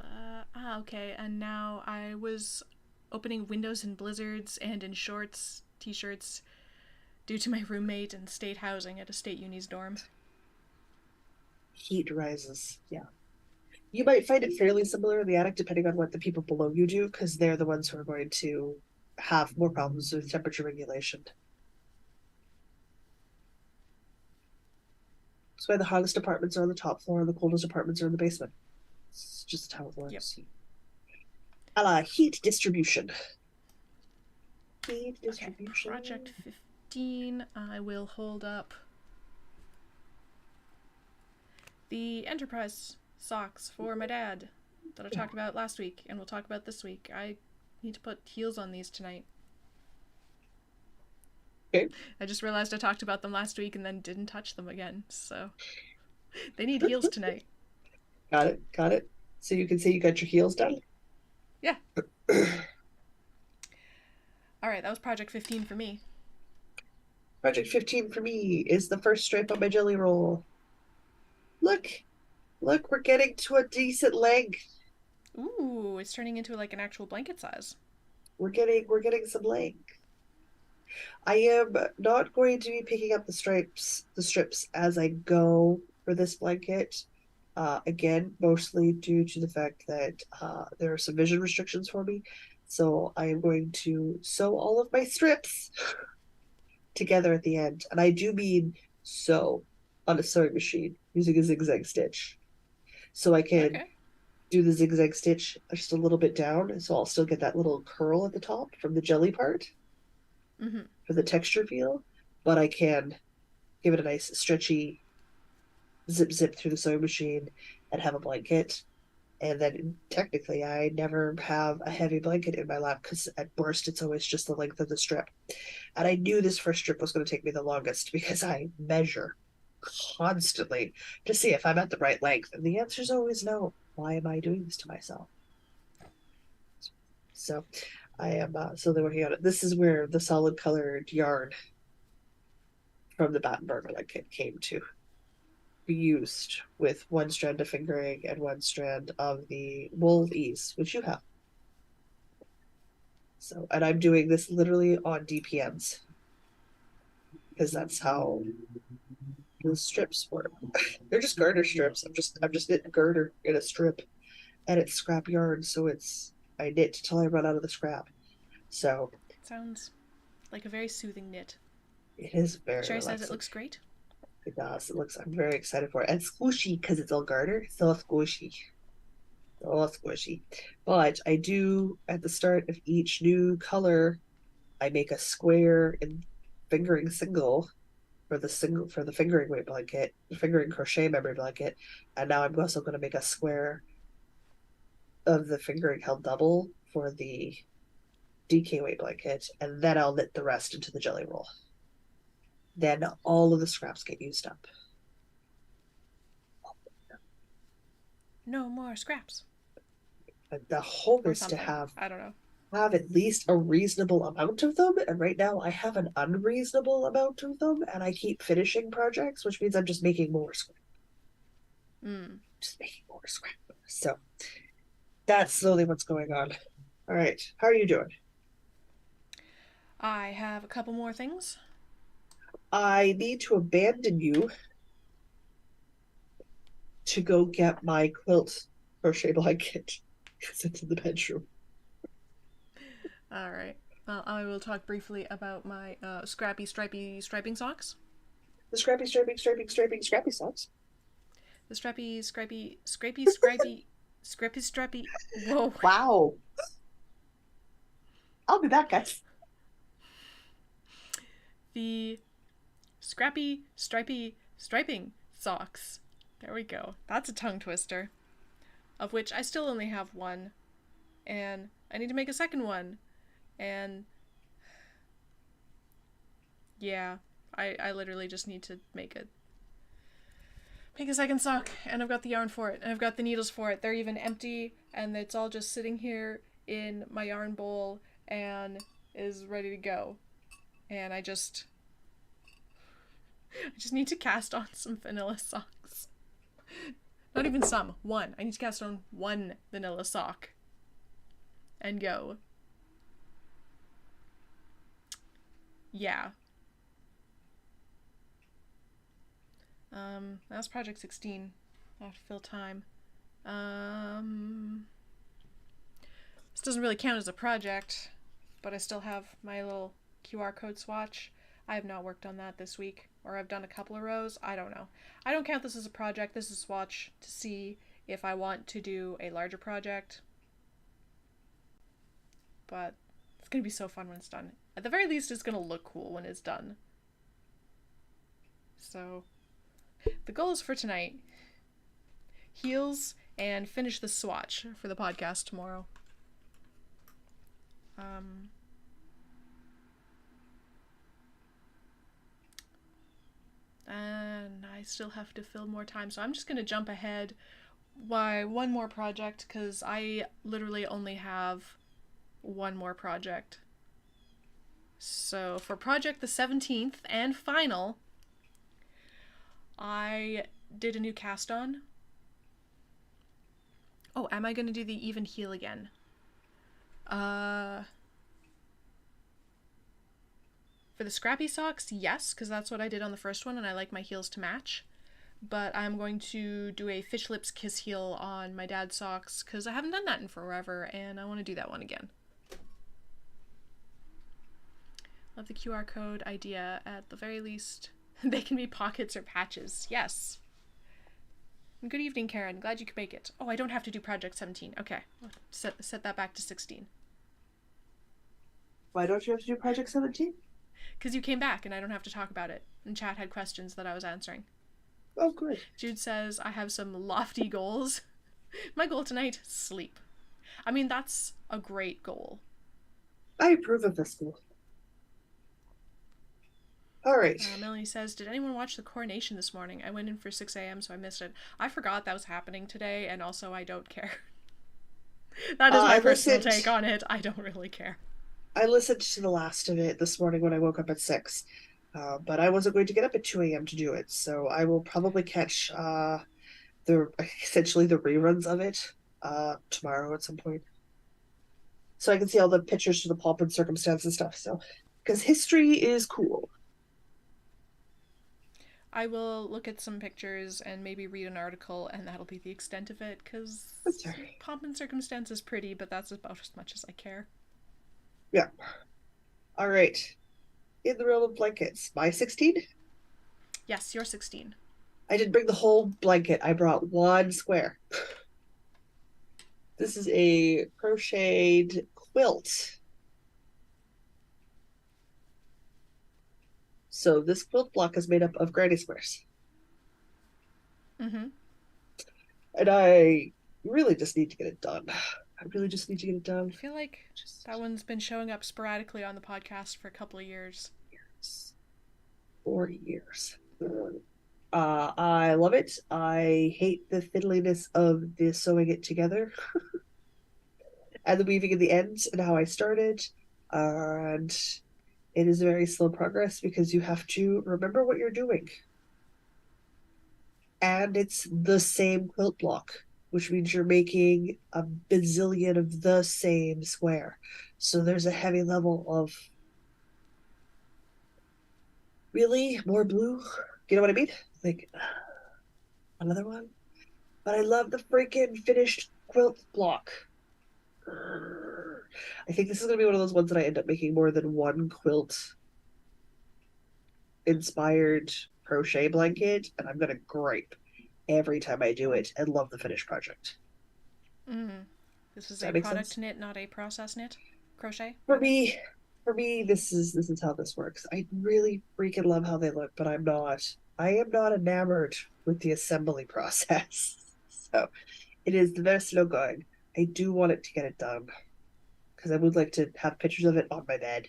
okay. And now I was opening windows in blizzards and in shorts, t shirts, due to my roommate and state housing at a state uni's dorm. Heat rises. Yeah. You might find it fairly similar in the attic depending on what the people below you do, because they're the ones who are going to have more problems with temperature regulation. That's why the hottest apartments are on the top floor and the coldest apartments are in the basement. It's just how it Yep. works. Heat distribution. Heat Okay. Project distribution. 15. I will hold up the Enterprise socks for my dad that I Yeah. talked about last week and we'll talk about this week. I need to put heels on these tonight. Okay. I just realized I talked about them last week and then didn't touch them again, so they need heels tonight. Got it. Got it. So you can say you got your heels done. Yeah. All right, that was Project 15 for me. Project 15 for me is the first stripe on my jelly roll. Look, look, we're getting to a decent length. Ooh, it's turning into like an actual blanket size. We're getting some length. I am not going to be picking up the strips as I go for this blanket. Again, mostly due to the fact that there are some vision restrictions for me. So I am going to sew all of my strips together at the end. And I do mean sew on a sewing machine using a zigzag stitch. So I can Okay. do the zigzag stitch just a little bit down. So I'll still get that little curl at the top from the jelly part Mm-hmm. for the texture feel, but I can give it a nice stretchy zip through the sewing machine and have a blanket. And then technically, I never have a heavy blanket in my lap because at worst, it's always just the length of the strip. And I knew this first strip was going to take me the longest because I measure constantly to see if I'm at the right length. And the answer is always no. Why am I doing this to myself? So I am slowly working on it. This is where the solid colored yarn from the Battenberg blanket came to be used with one strand of fingering and one strand of the wool ease, which you have. So, and I'm doing this literally on DPMs because that's how the strips for them. They're just garter strips. I'm just knitting garter in a strip, and it's scrap yarn, so it's I knit till I run out of the scrap. So Sounds like a very soothing knit. it is very Sherry says it relaxing. looks great. It does. It looks. I'm very excited for it, and squishy because it's all garter. So squishy, so squishy. But I do at the start of each new color, I make a square in fingering single for the fingering weight blanket, the fingering crochet memory blanket, and now I'm also going to make a square of the fingering held double for the DK weight blanket, and then I'll knit the rest into the jelly roll. Then all of the scraps get used up. No more scraps. And the hope Or is to something. I don't know. have at least a reasonable amount of them. And right now I have an unreasonable amount of them, and I keep finishing projects, which means I'm just making more scrap. Mm. Just making more scrap. So that's slowly what's going on. All right. How are you doing? I have a couple more things. I need to abandon you to go get my quilt crochet blanket because it's in the bedroom. All right. Well, I will talk briefly about my scrappy, stripy, striping socks. The scrappy socks. The strappy, scrappy, scrapey, scrappy, scrappy, strappy. Whoa. Wow. I'll be back, guys. The scrappy, stripy, striping socks. There we go. That's a tongue twister. Of which I still only have one. And I need to make a second one. And yeah, I literally just need to make a second sock, and I've got the yarn for it, and I've got the needles for it. They're even empty, and it's all just sitting here in my yarn bowl and is ready to go. And I just need to cast on some vanilla socks. Not even some, one. I need to cast on one vanilla sock and go. Yeah. That's Project 16. I have to fill time. This doesn't really count as a project, but I still have my little QR code swatch. I have not worked on that this week, or I've done a couple of rows. I don't know. I don't count this as a project. This is a swatch to see if I want to do a larger project. But it's going to be so fun when it's done. At the very least, it's going to look cool when it's done. So, the goals for tonight: heels and finish the swatch for the podcast tomorrow. And I still have to fill more time, so I'm just gonna jump ahead by one more project because I literally only have one more project. So for project the 17th and final, I did a new cast on. Oh, am I gonna do the even heel again? For the scrappy socks, yes, because that's what I did on the first one, and I like my heels to match. But I'm going to do a fish lips kiss heel on my dad's socks because I haven't done that in forever, and I want to do that one again. Love the QR code idea. At the very least, they can be pockets or patches. Yes. Good evening, Karen. Glad you could make it. Oh, I don't have to do Project 17. Okay, set that back to 16. Why don't you have to do Project 17? Because you came back and I don't have to talk about it. And chat had questions that I was answering. Oh, good. Jude says, I have some lofty goals. My goal tonight, sleep. I mean, that's a great goal. I approve of this goal. All right. Melanie says, did anyone watch the coronation this morning? I went in for 6 a.m., so I missed it. I forgot that was happening today, and also I don't care. That is my personal take on it. I don't really care. I listened to the last of it this morning when I woke up at 6, but I wasn't going to get up at 2 a.m. to do it, so I will probably catch essentially the reruns of it tomorrow at some point, so I can see all the pictures to the pomp and circumstance and stuff. So, because history is cool. I will look at some pictures and maybe read an article, and that'll be the extent of it, That's because all right. pomp and circumstance is pretty, but that's about as much as I care. Yeah. All right. In the realm of blankets, my 16. Yes, you're 16. I didn't bring the whole blanket. I brought one square. This is a crocheted quilt. So this quilt block is made up of granny squares. Mm-hmm. And I really just need to get it done. I really just need to get it I done. feel like that Just one's been showing up sporadically on the podcast for a couple of years. years. 4 years. I love it. I hate the fiddliness of the sewing it together and the weaving in the ends and how I started. And it is very slow progress because you have to remember what you're doing. And it's the same quilt block, which means you're making a bazillion of the same square. So there's a heavy level of really more blue. You know what I mean? Like another one. But I love the freaking finished quilt block. I think this is going to be one of those ones that I end up making more than one quilt inspired crochet blanket, and I'm going to gripe every time I do it and love the finished project. Mm-hmm. This Does is a that make product sense? knit, not a process knit. Crochet, For rather. me, this is how this works. I really freaking love how they look, but I am not enamored with the assembly process. So it is the very slow going. I do want it to get it done because I would like to have pictures of it on my bed.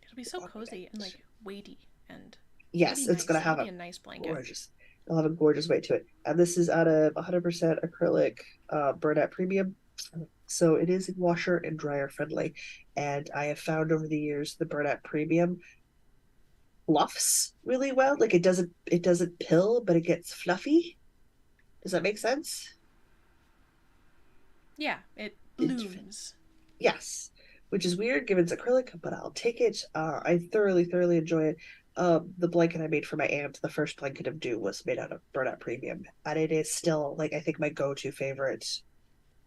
It'll be so On my bed. cozy and like weighty, and it'll be Yes, it's nice. gonna It'll have be a a nice blanket. gorgeous. It'll have a gorgeous weight to it, and this is out of 100% acrylic, Burnett Premium, so it is washer and dryer friendly. And I have found over the years the Burnett Premium fluffs really well. Like it doesn't pill, but it gets fluffy. Does that make sense? Yeah, it It, blooms. yes, which is weird given it's acrylic, but I'll take it. I thoroughly, thoroughly enjoy it. The blanket I made for my aunt, the first blanket of dew, was made out of burnout premium, and it is still like I think my go-to favorite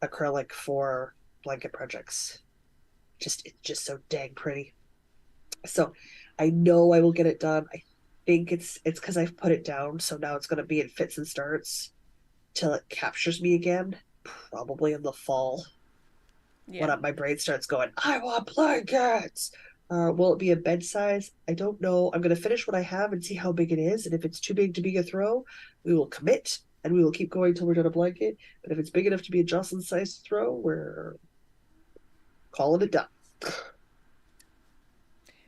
acrylic for blanket projects. It's just so dang pretty. So I know I will get it done. I think it's because I've put it down, so now it's gonna be in fits and starts till it captures me again, probably in the fall when Yeah. my brain starts going, I want blankets. Will it be a bed size? I don't know. I'm going to finish what I have and see how big it is. And if it's too big to be a throw, we will commit and we will keep going till we're done a blanket. But if it's big enough to be a Jocelyn size throw, we're calling it done.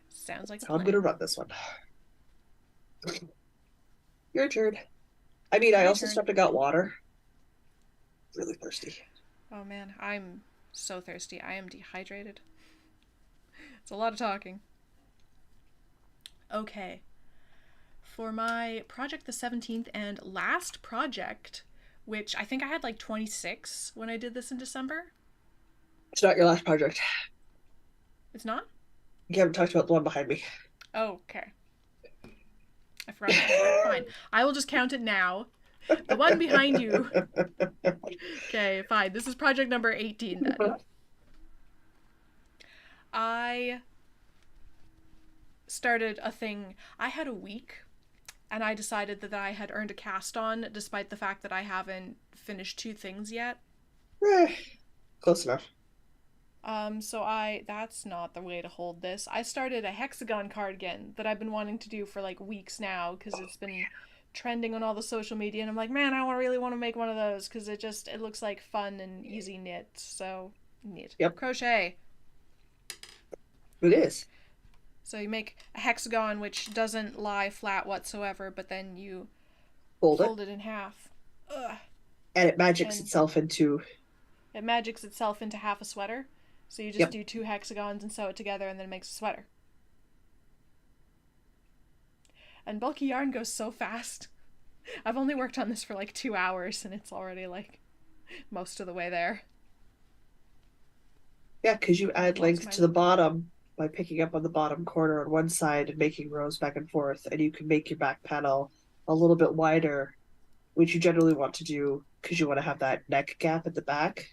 Sounds like That's a how I'm going to plan. run this one. Your turn. I mean, I My also turn. stopped and got water. Really thirsty. Oh man, I'm so thirsty. I am dehydrated. It's a lot of talking. Okay. For my project the 17th and last project, which I think I had like 26 when I did this in December. It's not your last project. It's not? You haven't talked about the one behind me. Oh, okay. I forgot about that. Fine. I will just count it now. The one behind you. Okay, fine. This is project number 18 then. I started a thing. I had a week and I decided that I had earned a cast on despite the fact that I haven't finished two things yet. Close enough. So that's not the way to hold this. I started a hexagon cardigan that I've been wanting to do for like weeks now because it's been trending on all the social media, and I'm like, man, really want to make one of those because it looks like fun and easy knit. So knit Yep, crochet. it is. So you make a hexagon which doesn't lie flat whatsoever, but then you Fold it. fold it in half. Ugh. And it magics And itself into. it magics itself into half a sweater. So you just Yep. do two hexagons and sew it together, and then it makes a sweater. And bulky yarn goes so fast. I've only worked on this for like 2 hours, and it's already like most of the way there. Yeah, because you I've add lost length my. to the bottom. by picking up on the bottom corner on one side and making rows back and forth, and you can make your back panel a little bit wider, which you generally want to do because you want to have that neck gap at the back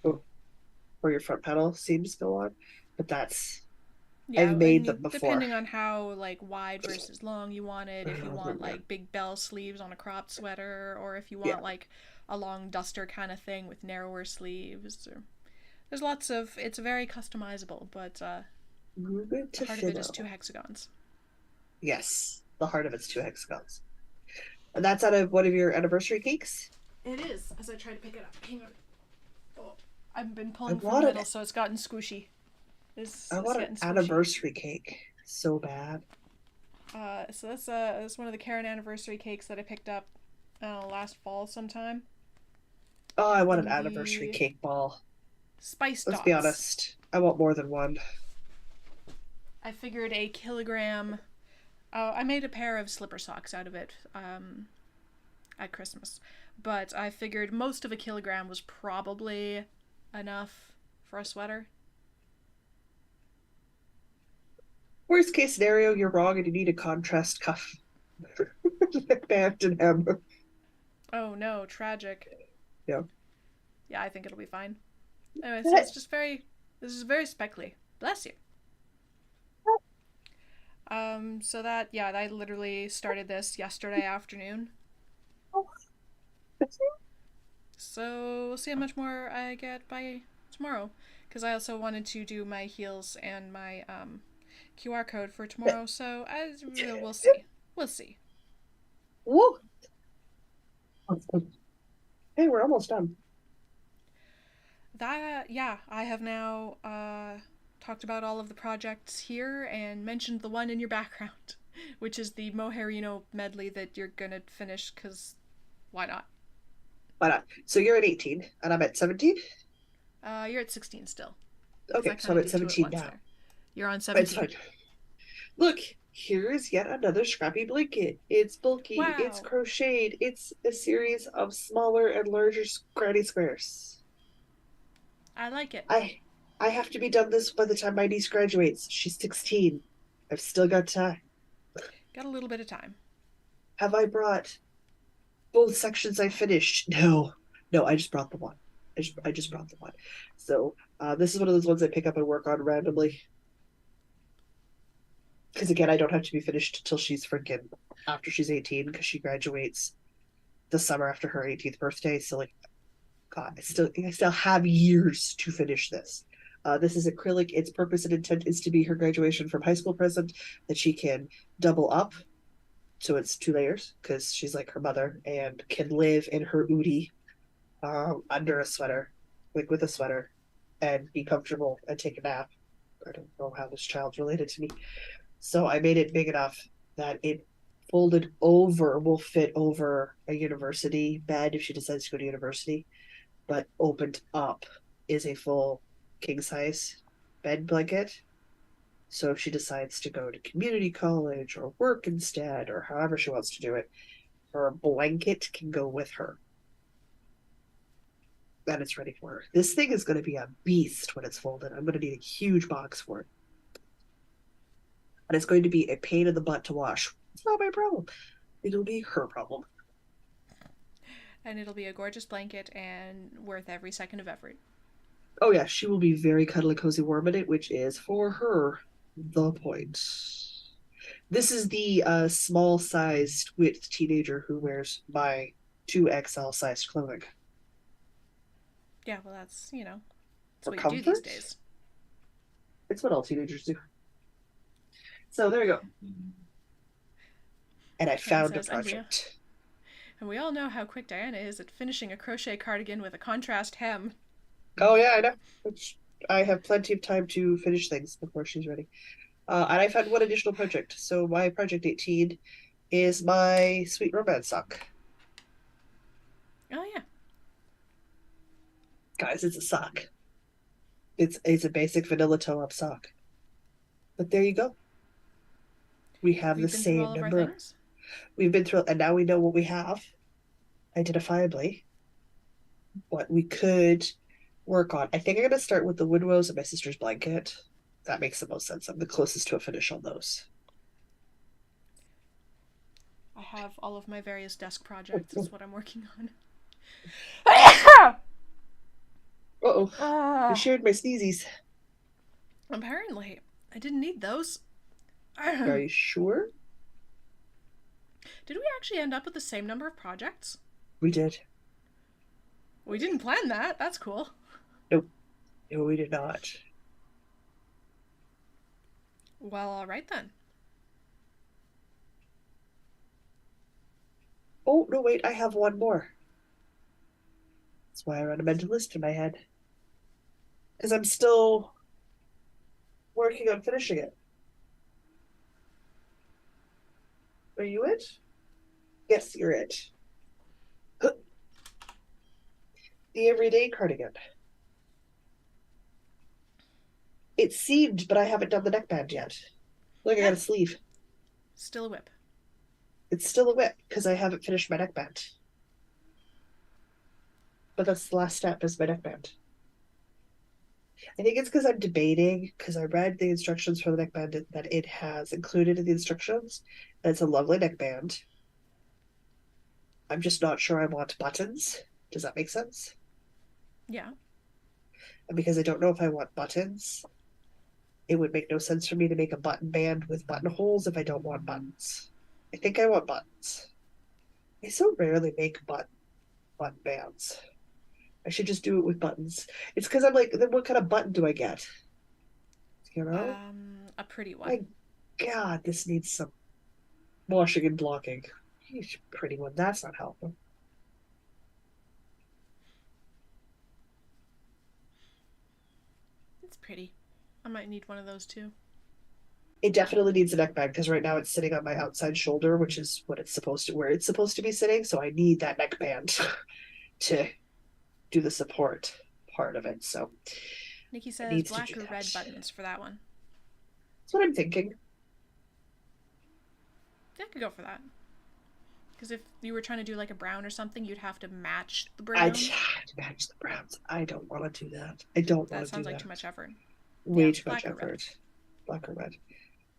where your front panel seams go on. But that's I've Yeah, made and them before. depending on how like wide versus long you want it, if you want Yeah, like big bell sleeves on a cropped sweater, or if you yeah. want like a long duster kind of thing with narrower sleeves. Or, there's lots of it's very customizable, but Movement the to heart of it is two fiddle. hexagons. Yes, the heart of it's two hexagons. And that's out of one of your anniversary cakes? It is, as I try to pick it up. Hang on. Oh, I've been I pulling from the want an middle, so it's gotten squishy. I It's want an getting squishy. anniversary cake so bad. So that's one of the Karen anniversary cakes that I picked up last fall sometime Oh, I want an in anniversary the cake ball. spice Let's be dots. honest. I want more than one. I figured a kilogram. I made a pair of slipper socks out of it at Christmas, but I figured most of a kilogram was probably enough for a sweater. Worst case scenario, you're wrong and you need a contrast cuff. Like band and hem. Oh no, tragic. Yeah. Yeah, I think it'll be fine. Anyway, so it's just very. This is very speckly. Bless you. So that yeah, I literally started this yesterday afternoon. So we'll see how much more I get by tomorrow. Because I also wanted to do my heels and my QR code for tomorrow. So we'll see. We'll see. Woo! Hey, we're almost done. That yeah, I have now talked about all of the projects here and mentioned the one in your background, which is the Moherino medley that you're gonna finish. Cause why not? Why not? So you're at 18 and I'm at 17? You're at 16 still, because I Okay, so kind I'm of at did two at 17 once now. there. You're on It's 17. fine. Look, here's yet another scrappy blanket. It's bulky, it's Wow, crocheted, it's a series of smaller and larger granny squares. I like it. I I have to be done this by the time my niece graduates. She's 16. I've still got time. Got a little bit of time. Have I brought both sections I finished? No. No, I just brought the one. I just brought the one. So this is one of those ones I pick up and work on randomly. Because again, I don't have to be finished till she's freaking after she's 18 because she graduates the summer after her 18th birthday. So like, God, I still have years to finish this. This is acrylic. Its purpose and intent is to be her graduation from high school present that she can double up. So it's 2 layers because she's like her mother and can live in her Udi under a sweater, like with a sweater, and be comfortable and take a nap. I don't know how this child's related to me. So I made it big enough that it folded over will fit over a university bed if she decides to go to university, but opened up is a full king size bed blanket. So if she decides to go to community college or work instead, or however she wants to do it, her blanket can go with her. And it's ready for her. This thing is going to be a beast when it's folded. I'm going to need a huge box for it. And it's going to be a pain in the butt to wash. It's not my problem. It'll be her problem. And it'll be a gorgeous blanket and worth every second of effort. Oh yeah, she will be very cuddly, cozy, warm in it, which is for her the point. This is the small sized width teenager who wears my 2XL sized clothing. Yeah, well, that's For what you do these comfort, days. it's what all teenagers do. So there you go. And I Karen found a says, project. and we all know how quick Diana is at finishing a crochet cardigan with a contrast hem. Oh yeah, I know. Which I have plenty of time to finish things before she's ready. And I found one additional project. So my project 18 is my sweet romance sock. Oh yeah, Guys, it's a sock. It's a basic vanilla toe up sock. But there you go. We have the we've been through same all of our number. things. We've been through, and now we know what we have identifiably. What we could work on. I think I'm going to start with the Woodrows and my sister's blanket. that makes the most sense. I'm the closest to a finish on ththose. I have all of my various desk Oh, projects. oh. It's what I'm working on. Uh-oh. I Ah, shared my sneezies. apparently, I didn't need those. Are Did you sure? we actually end up with the same number of projects? We did. We didn't plan that. That's cool. Nope. No, we did not. Well, alright then. Oh, no, wait, I have one more. That's why I run a mental list in my head. Because I'm still working on finishing it. Are you it? Yes, you're it. The everyday cardigan. It's seamed, but I haven't done the neckband yet. Look, I got Ah, a sleeve. still a whip. It's still a whip because I haven't finished my neckband. But that's the last step is my neckband. I think it's because I'm debating because I read the instructions for the neckband that it has included in the instructions. And it's a lovely neckband. I'm just not sure I want buttons. Does that make sense? Yeah. And because I don't know if I want buttons, it would make no sense for me to make a button band with buttonholes if I don't want buttons. I think I want buttons. I so rarely make button bands. I should just do it with buttons. It's because I'm like, then what kind of button do I get? You know? A pretty one. My God, this needs some washing and blocking. Pretty one. That's not helpful. It's pretty. I might need one of those too. It definitely needs a neck bag because right now it's sitting on my outside shoulder, which is what it's supposed to, where it's supposed to be sitting. So I need that neck band to do the support part of it. So Nikki it says needs to do black or that. red buttons for that one. That's what I'm thinking. Yeah, I could go for that. Because if you were trying to do like a brown or something, you'd have to match the I brown. match the browns. I don't want to do that. I don't That want to sounds do like that. too much effort. Yeah, Way too much black or red. effort. Black or red.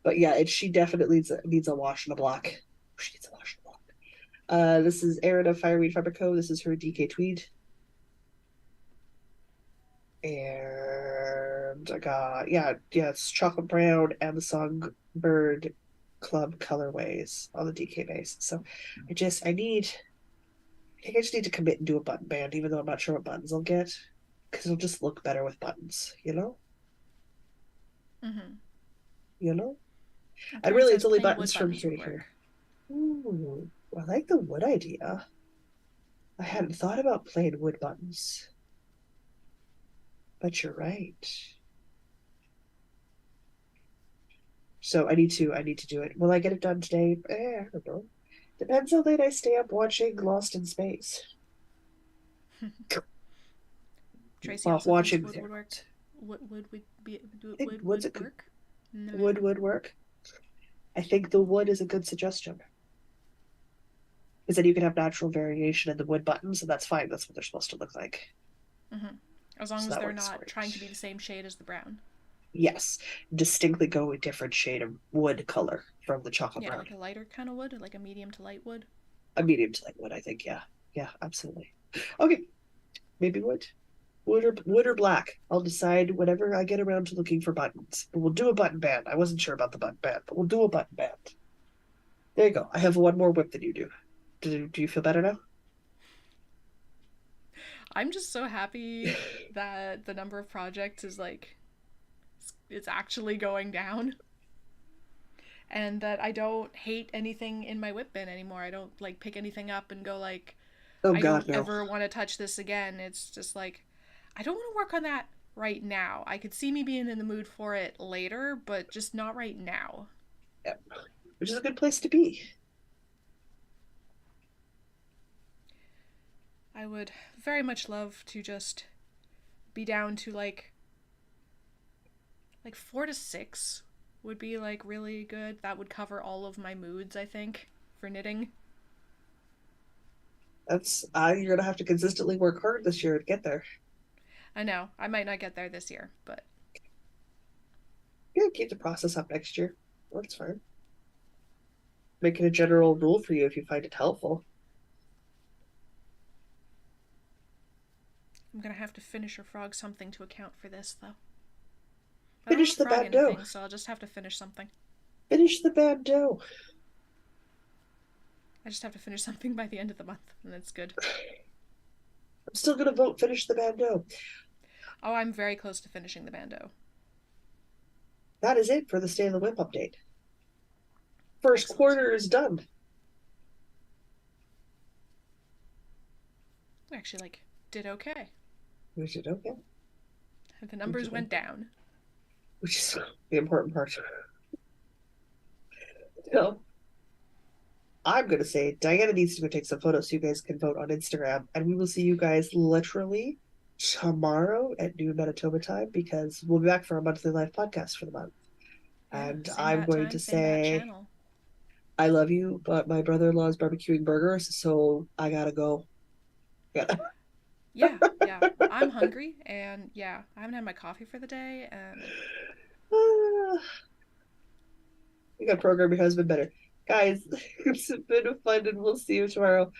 But yeah, she definitely needs a wash and a block. She needs a wash and a block. This is Erin of Fireweed Fabric Co. This is her DK Tweed. And I got it's chocolate brown and the Songbird Club colorways on the DK base. So I think I just need to commit and do a button band, even though I'm not sure what buttons I'll get. Because it'll just look better with buttons, you know? Mm-hmm. You know? And And Karen really says it's only plain buttons wood from buttons here would to here. work. Ooh, I like the wood idea. I hadn't thought about plain wood buttons. But you're right. So I need to do it. Will I get it done today? I don't know. Depends how late I stay up watching Lost in Space. Tracy Well, also thinks watching wood there. would work. Would be I think would wood's a good work. No, no, wood no. would work. I think the wood is a good suggestion. Because then you can have natural variation in the wood buttons, and that's fine. That's what they're supposed to look like. Mm-hmm. As long So as that they're works not great. trying to be the same shade as the brown. Yes, distinctly go a different shade of wood color from the chocolate Yeah, brown. like a lighter kind of wood, like a medium to light wood. A medium to light wood, I think. Yeah, yeah, absolutely. Okay, maybe wood. Wood or black. I'll decide whenever I get around to looking for buttons. But we'll do a button band. I wasn't sure about the button band, but we'll do a button band. There you go. I have one more whip than you do. Do you feel better now? I'm just so happy that the number of projects is like it's actually going down and that I don't hate anything in my whip bin anymore. I don't like pick anything up and go like Oh I God, don't no. ever want to touch this again. It's just like I don't want to work on that right now. I could see me being in the mood for it later, but just not right now. Yeah. Which is a good place to be. I would very much love to just be down to like 4 to 6 would be like really good. That would cover all of my moods, I think, for knitting. That's you're gonna have to consistently work hard this year to get there. I know I might not get there this year, but Yeah, keep the process up next year. That's fine. Make it a general rule for you if you find it helpful. I'm gonna have to finish or frog something to account for this, though. I don't want Finish to the frog bad dough. anything, so I'll just have to finish something. Finish the bad dough. I just have to finish something by the end of the month, and it's good. I'm still gonna vote finish the bad dough. Oh, I'm very close to finishing the bando. That is it for the State of the Whip update. First Excellent. quarter is done. We actually, did okay. We did okay. The We numbers did went okay. down. Which is the important part. So I'm gonna say Diana needs to go take some photos so you guys can vote on Instagram, and we will see you guys literally tomorrow at noon Manitoba time because we'll be back for our monthly live podcast for the month. Yeah, And same I'm bat going time, to same bat say channel. I love you, but my brother-in-law is barbecuing burgers, so I gotta go. Yeah. Yeah, yeah. I'm hungry, and yeah, I haven't had my coffee for the day, and You got to program your husband better. Guys, it's been fun and we'll see you tomorrow.